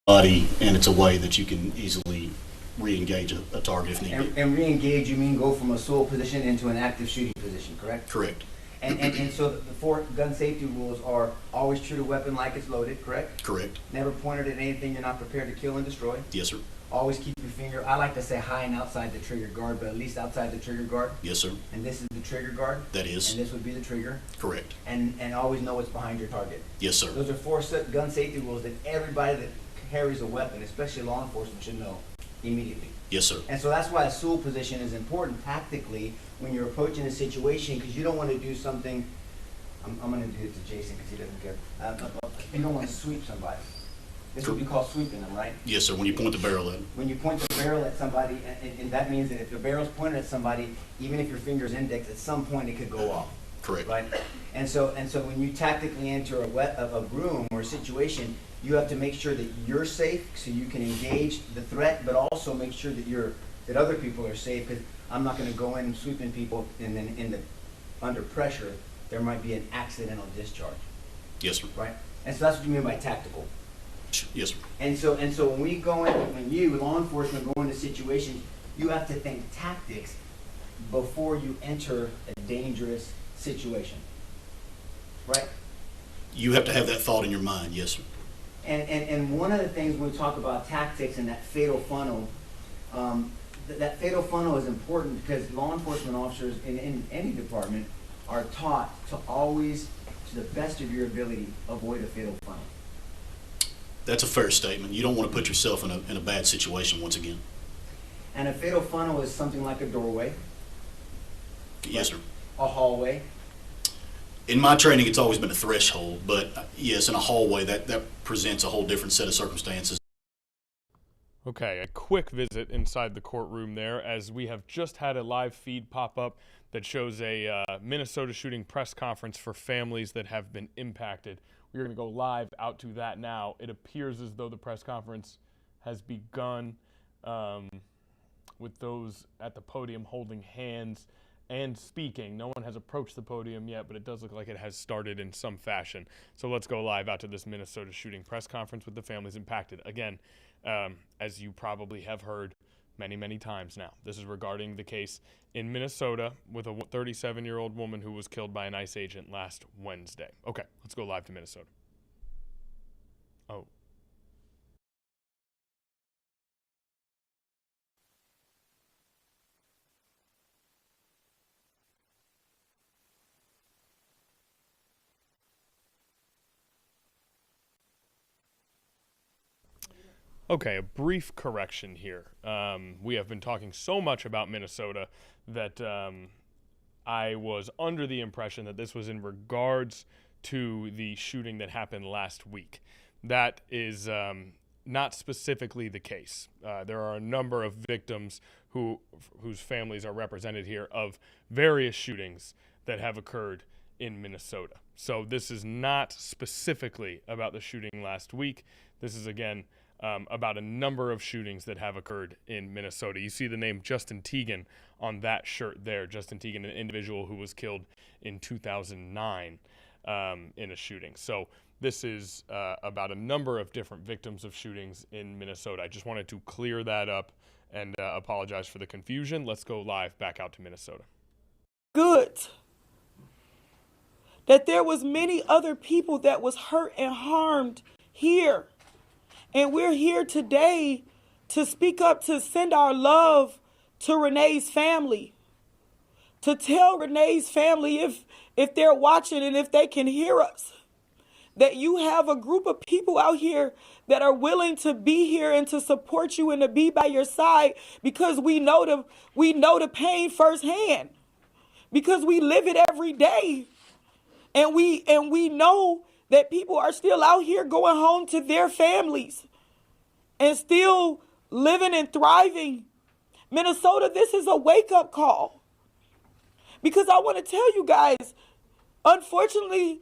body, and it's a way that you can easily re-engage a target if need be. And re-engage, you mean go from a sole position into an active shooting position, correct? Correct. And so the 4 gun safety rules are always treat a weapon like it's loaded, correct? Correct. Never pointed at anything you're not prepared to kill and destroy. Yes, sir. Always keep your finger, I like to say high and outside the trigger guard, but at least outside the trigger guard. Yes, sir. And this is the trigger guard? That is. And this would be the trigger? Correct. And always know what's behind your target? Yes, sir. Those are 4 gun safety rules that everybody that carries a weapon, especially law enforcement, should know immediately. Yes, sir. And so that's why a SOOL position is important tactically when you're approaching a situation, because you don't want to do something. I'm going to do it to Jason because he doesn't care. You don't want to sweep somebody. This would be called sweeping them, right? Yes, sir. When you point the barrel at them. When you point the barrel at somebody, and that means that if the barrel's pointed at somebody, even if your finger's indexed, at some point it could go off. Correct. Right. And so when you tactically enter a room or a situation, you have to make sure that you're safe so you can engage the threat, but also make sure that other people are safe. Because I'm not going to go in sweeping people, and then under pressure there might be an accidental discharge. Yes, sir. Right. And so that's what you mean by tactical. Yes, sir. And so when we go in, when you law enforcement go into situations, you have to think tactics before you enter a dangerous situation. Right. You have to have that thought in your mind. Yes, sir. And one of the things when we talk about tactics and that fatal funnel, that fatal funnel is important because law enforcement officers in any department are taught to always, to the best of your ability, avoid a fatal funnel. That's a fair statement. You don't want to put yourself in a bad situation once again. And a fatal funnel is something like a doorway. Yes, sir. A hallway. In my training, it's always been a threshold, but yes, in a hallway, that presents a whole different set of circumstances. Okay, a quick visit inside the courtroom there, as we have just had a live feed pop up that shows a Minnesota shooting press conference for families that have been impacted. We're going to go live out to that now. It appears as though the press conference has begun with those at the podium holding hands and speaking. No one has approached the podium yet, but it does look like it has started in some fashion. So let's go live out to this Minnesota shooting press conference with the families impacted. Again, as you probably have heard many, many times now, this is regarding the case in Minnesota with a 37-year-old woman who was killed by an ICE agent last Wednesday. Okay, let's go live to Minnesota. Oh. Okay, a brief correction here. We have been talking so much about Minnesota that I was under the impression that this was in regards to the shooting that happened last week. That is not specifically the case. There are a number of victims whose families are represented here of various shootings that have occurred in Minnesota. So this is not specifically about the shooting last week. This is, again, about a number of shootings that have occurred in Minnesota. You see the name Justin Teigen on that shirt there. Justin Teigen, an individual who was killed in 2009 in a shooting. So this is about a number of different victims of shootings in Minnesota. I just wanted to clear that up and apologize for the confusion. Let's go live back out to Minnesota. Good. That there was many other people that was hurt and harmed here. And we're here today to speak up, to send our love to Renee's family, to tell Renee's family if they're watching and if they can hear us, that you have a group of people out here that are willing to be here and to support you and to be by your side, because we know the pain firsthand, because we live it every day, and we know that people are still out here going home to their families and still living and thriving. Minnesota, this is a wake-up call. Because I want to tell you guys, unfortunately,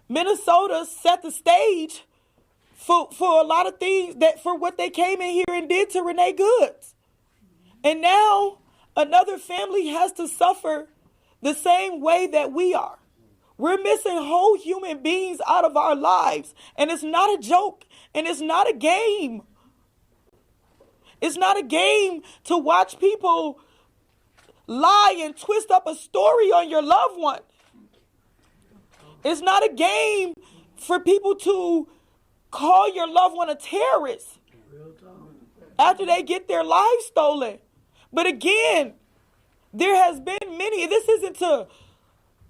Minnesota set the stage for a lot of things, that for what they came in here and did to Renee Goods. And now another family has to suffer the same way that we are. We're missing whole human beings out of our lives. And it's not a joke. And it's not a game. It's not a game to watch people lie and twist up a story on your loved one. It's not a game for people to call your loved one a terrorist after they get their lives stolen. But again, there has been many. This isn't to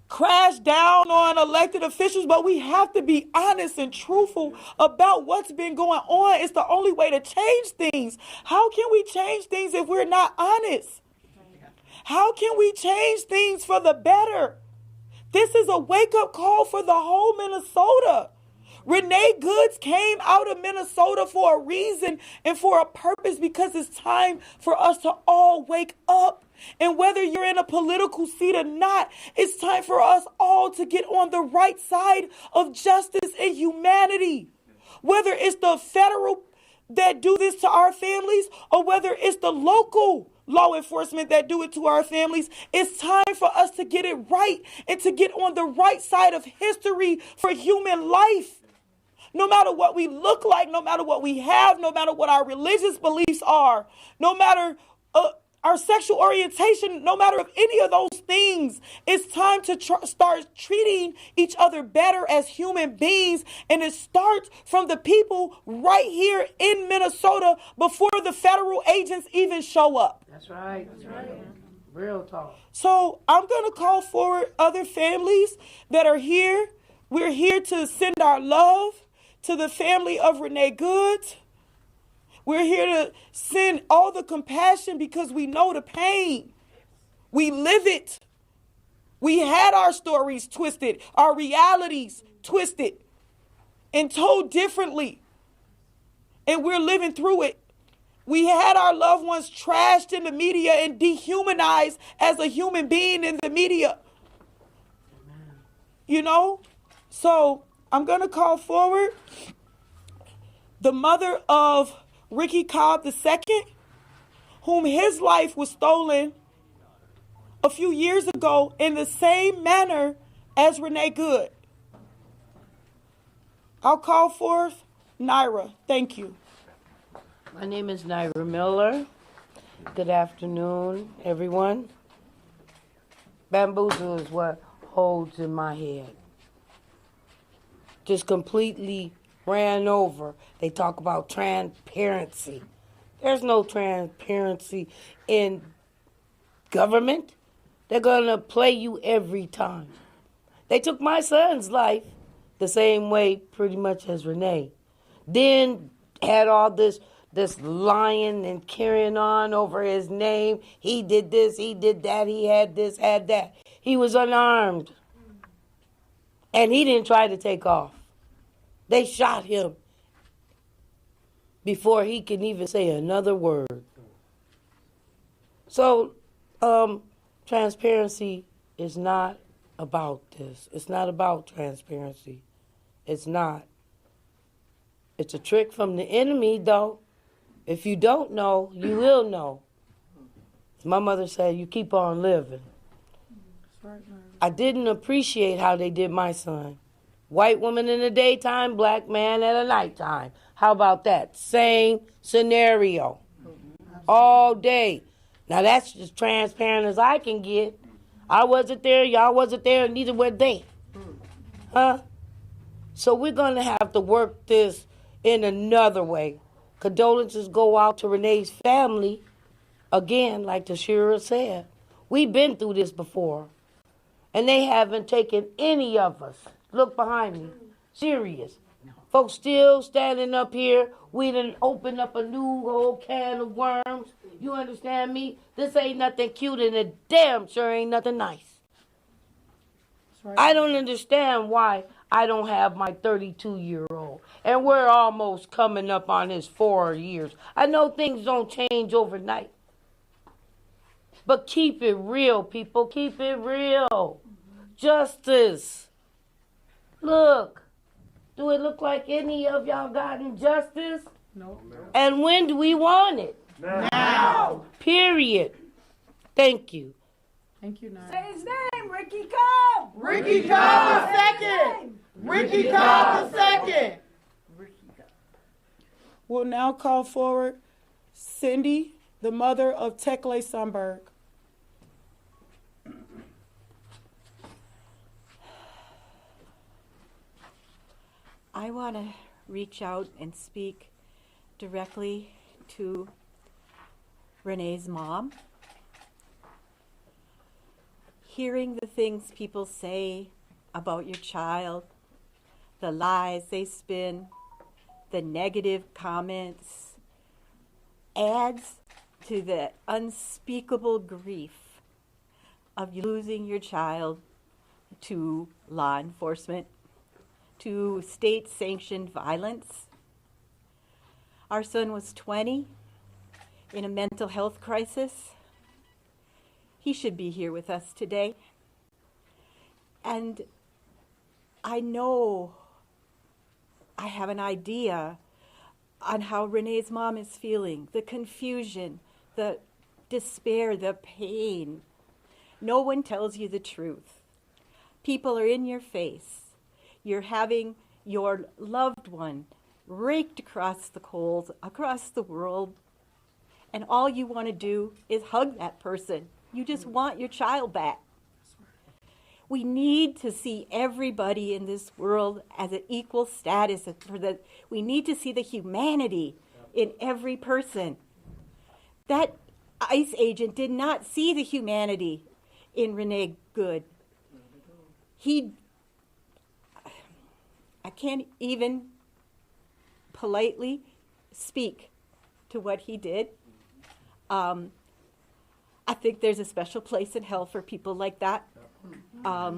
crash down on elected officials, but we have to be honest and truthful about what's been going on. It's the only way to change things. How can we change things if we're not honest? How can we change things for the better? This is a wake-up call for the whole Minnesota. Renee Goods came out of Minnesota for a reason and for a purpose, because it's time for us to all wake up. And whether you're in a political seat or not, it's time for us all to get on the right side of justice and humanity. Whether it's the federal that do this to our families or whether it's the local law enforcement that do it to our families, it's time for us to get it right and to get on the right side of history for human life. No matter what we look like, no matter what we have, no matter what our religious beliefs are, no matter our sexual orientation, no matter of any of those things, it's time to start treating each other better as human beings. And it starts from the people right here in Minnesota before the federal agents even show up. That's right. That's right. Real talk. So I'm going to call forward other families that are here. We're here to send our love to the family of Renee Goods. We're here to send all the compassion because we know the pain. We live it. We had our stories twisted, our realities twisted and told differently. And we're living through it. We had our loved ones trashed in the media and dehumanized as a human being in the media. You know? So I'm going to call forward the mother of Ricky Cobb II, whom his life was stolen a few years ago in the same manner as Renee Good. I'll call forth Naira. Thank you. My name is Naira Miller. Good afternoon, everyone. Bamboozle is what holds in my head. Just completely ran over. They talk about transparency. There's no transparency in government. They're going to play you every time. They took my son's life the same way pretty much as Renee. Then had all this lying and carrying on over his name. He did this, he did that, he had this, had that. He was unarmed. And he didn't try to take off. They shot him before he can even say another word. So, transparency is not about this. It's not about transparency. It's not. It's a trick from the enemy, though. If you don't know, you will know. My mother said, you keep on living. I didn't appreciate how they did my son. White woman in the daytime, black man at a nighttime. How about that? Same scenario. All day. Now that's as transparent as I can get. I wasn't there, y'all wasn't there, and neither were they. Huh? So we're going to have to work this in another way. Condolences go out to Renee's family. Again, like Tashira said, we've been through this before. And they haven't taken any of us. Look behind me. Serious. Folks still standing up here. We done opened up a new whole can of worms. You understand me? This ain't nothing cute and it damn sure ain't nothing nice. Right. I don't understand why I don't have my 32-year-old. And we're almost coming up on his 4 years. I know things don't change overnight. But keep it real, people. Keep it real. Justice. Look, Do it look like any of y'all gotten justice? No. And when do we want it? Now. Period. Thank you. Thank you, Naya. Say his name, Ricky Cobb. Ricky Cobb II. Ricky Cobb II. We'll now call forward Cindy, the mother of Tekle Sundberg. I want to reach out and speak directly to Renee's mom. Hearing the things people say about your child, the lies they spin, the negative comments, adds to the unspeakable grief of losing your child to law enforcement, to state-sanctioned violence. Our son was 20 in a mental health crisis. He should be here with us today. And I know I have an idea on how Renee's mom is feeling, the confusion, the despair, the pain. No one tells you the truth. People are in your face. You're having your loved one raked across the coals, across the world, and all you want to do is hug that person. You just want your child back. We need to see everybody in this world as an equal status. We need to see the humanity in every person. That ICE agent did not see the humanity in Renee Good. I can't even politely speak to what he did. I think there's a special place in hell for people like that. I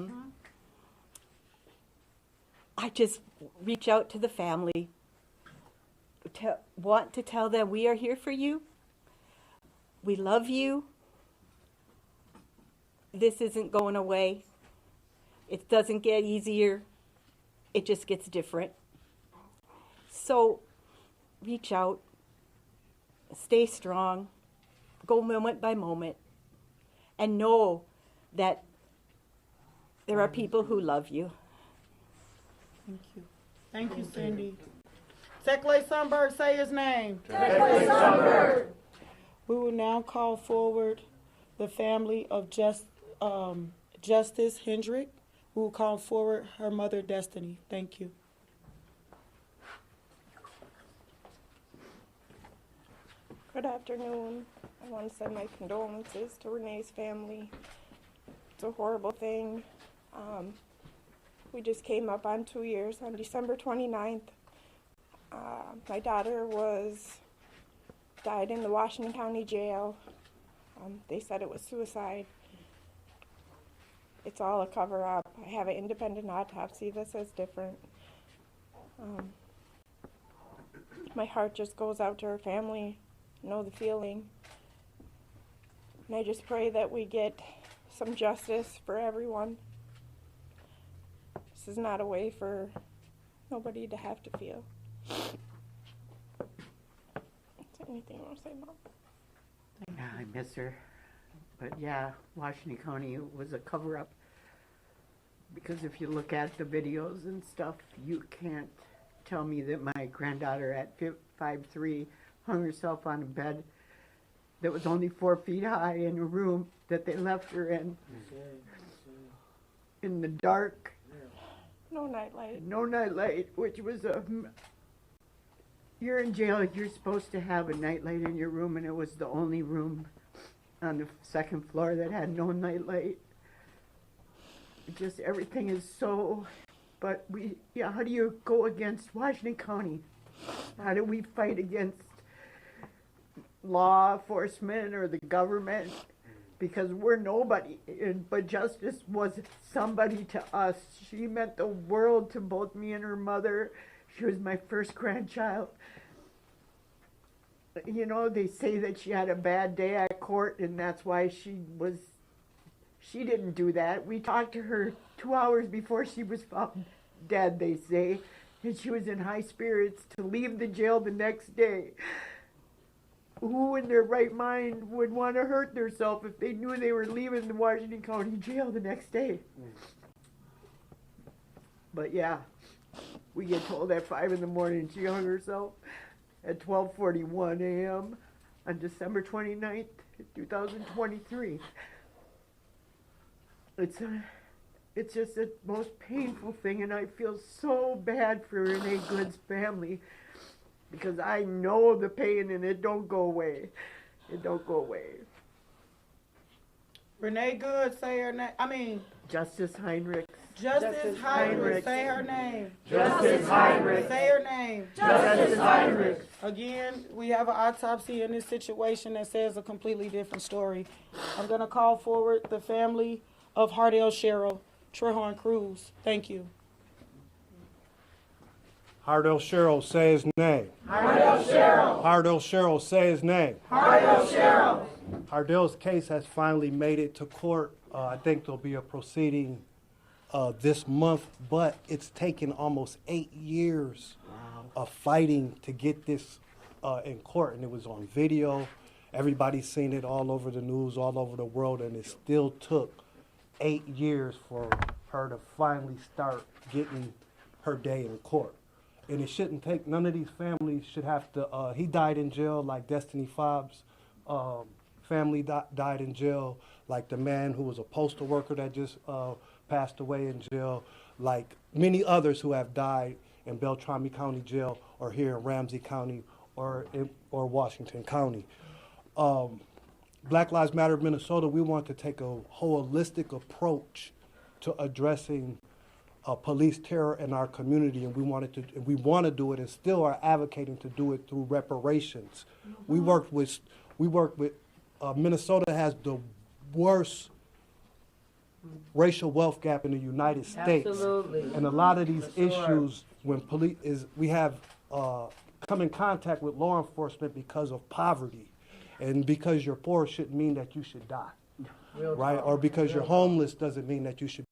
just reach out to the family, want to tell them we are here for you. We love you. This isn't going away. It doesn't get easier. It just gets different. So reach out, stay strong, go moment by moment, and know that there are people who love you. Thank you. Thank you, Cindy. Tekle Sundberg, say his name. Tekle Sundberg. We will now call forward the family of Justice Hendrick. We will call forward her mother, Destiny. Thank you. Good afternoon. I want to send my condolences to Renee's family. It's a horrible thing. We just came up on 2 years on December 29th. My daughter died in the Washington County Jail. They said it was suicide. It's all a cover-up. I have an independent autopsy that says different. My heart just goes out to her family. I know the feeling. And I just pray that we get some justice for everyone. This is not a way for nobody to have to feel. Is there anything you want to say, Mom? Yeah, I miss her. But yeah, Washington County was a cover-up. Because if you look at the videos and stuff, you can't tell me that my granddaughter at 5'3" hung herself on a bed that was only 4 feet high in a room that they left her in the dark. No nightlight. No nightlight, which was you're in jail, you're supposed to have a nightlight in your room, and it was the only room on the second floor that had no nightlight. Just everything is so, but how do you go against Washington County? How do we fight against law enforcement or the government? Because we're nobody, but Justice was somebody to us. She meant the world to both me and her mother. She was my first grandchild. You know, they say that she had a bad day at court, and that's why she didn't do that. We talked to her 2 hours before she was found dead, they say. and she was in high spirits to leave the jail the next day. Who in their right mind would want to hurt themselves if they knew they were leaving the Washington County Jail the next day? But yeah, we get told at 5 in the morning she hung herself at 12:41 a.m. on December 29th, 2023. It's just the most painful thing, and I feel so bad for Renee Good's family because I know the pain and it don't go away. It don't go away. Renee Good, say her name. Justice Heinrich. Justice Heinrich, say her name. Justice Heinrich. Say her name. Justice Heinrich. Again, we have an autopsy in this situation that says a completely different story. I'm going to call forward the family of Hardell Sherrill, Trehorn Cruz. Thank you. Hardell Sherrill, say his name. Hardell Sherrill. Hardell Sherrill, say his name. Hardell Sherrill. Hardell's case has finally made it to court. I think there'll be a proceeding this month, but it's taken almost 8 years of fighting to get this in court, and it was on video. Everybody's seen it all over the news, all over the world, and it still took 8 years for her to finally start getting her day in court. And it shouldn't take, none of these families should have to, he died in jail like Destiny Fobb's family died in jail, like the man who was a postal worker that just passed away in jail, like many others who have died in Beltrami County Jail or here in Ramsey County or Washington County. Black Lives Matter of Minnesota, we want to take a holistic approach to addressing police terror in our community, and we want to do it, and still are advocating to do it through reparations. We work with Minnesota has the worst racial wealth gap in the United States. Absolutely. And a lot of these For sure. issues, when we have come in contact with law enforcement because of poverty, and because you're poor shouldn't mean that you should die, right? Or because you're homeless doesn't mean that you should.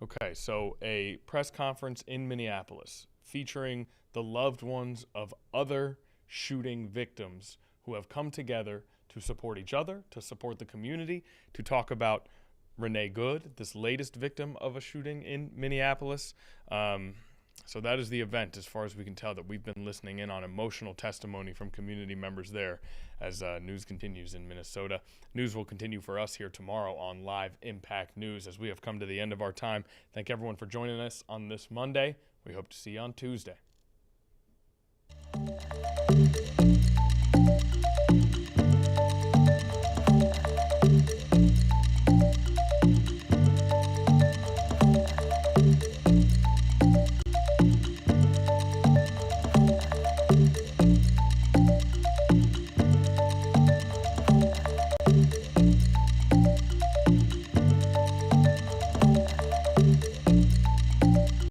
Okay, so a press conference in Minneapolis featuring the loved ones of other shooting victims who have come together to support each other, to support the community, to talk about Renee Good, this latest victim of a shooting in Minneapolis. So that is the event, as far as we can tell, that we've been listening in on emotional testimony from community members there as news continues in Minnesota. News will continue for us here tomorrow on Live Impact News as we have come to the end of our time. Thank everyone for joining us on this Monday. We hope to see you on Tuesday.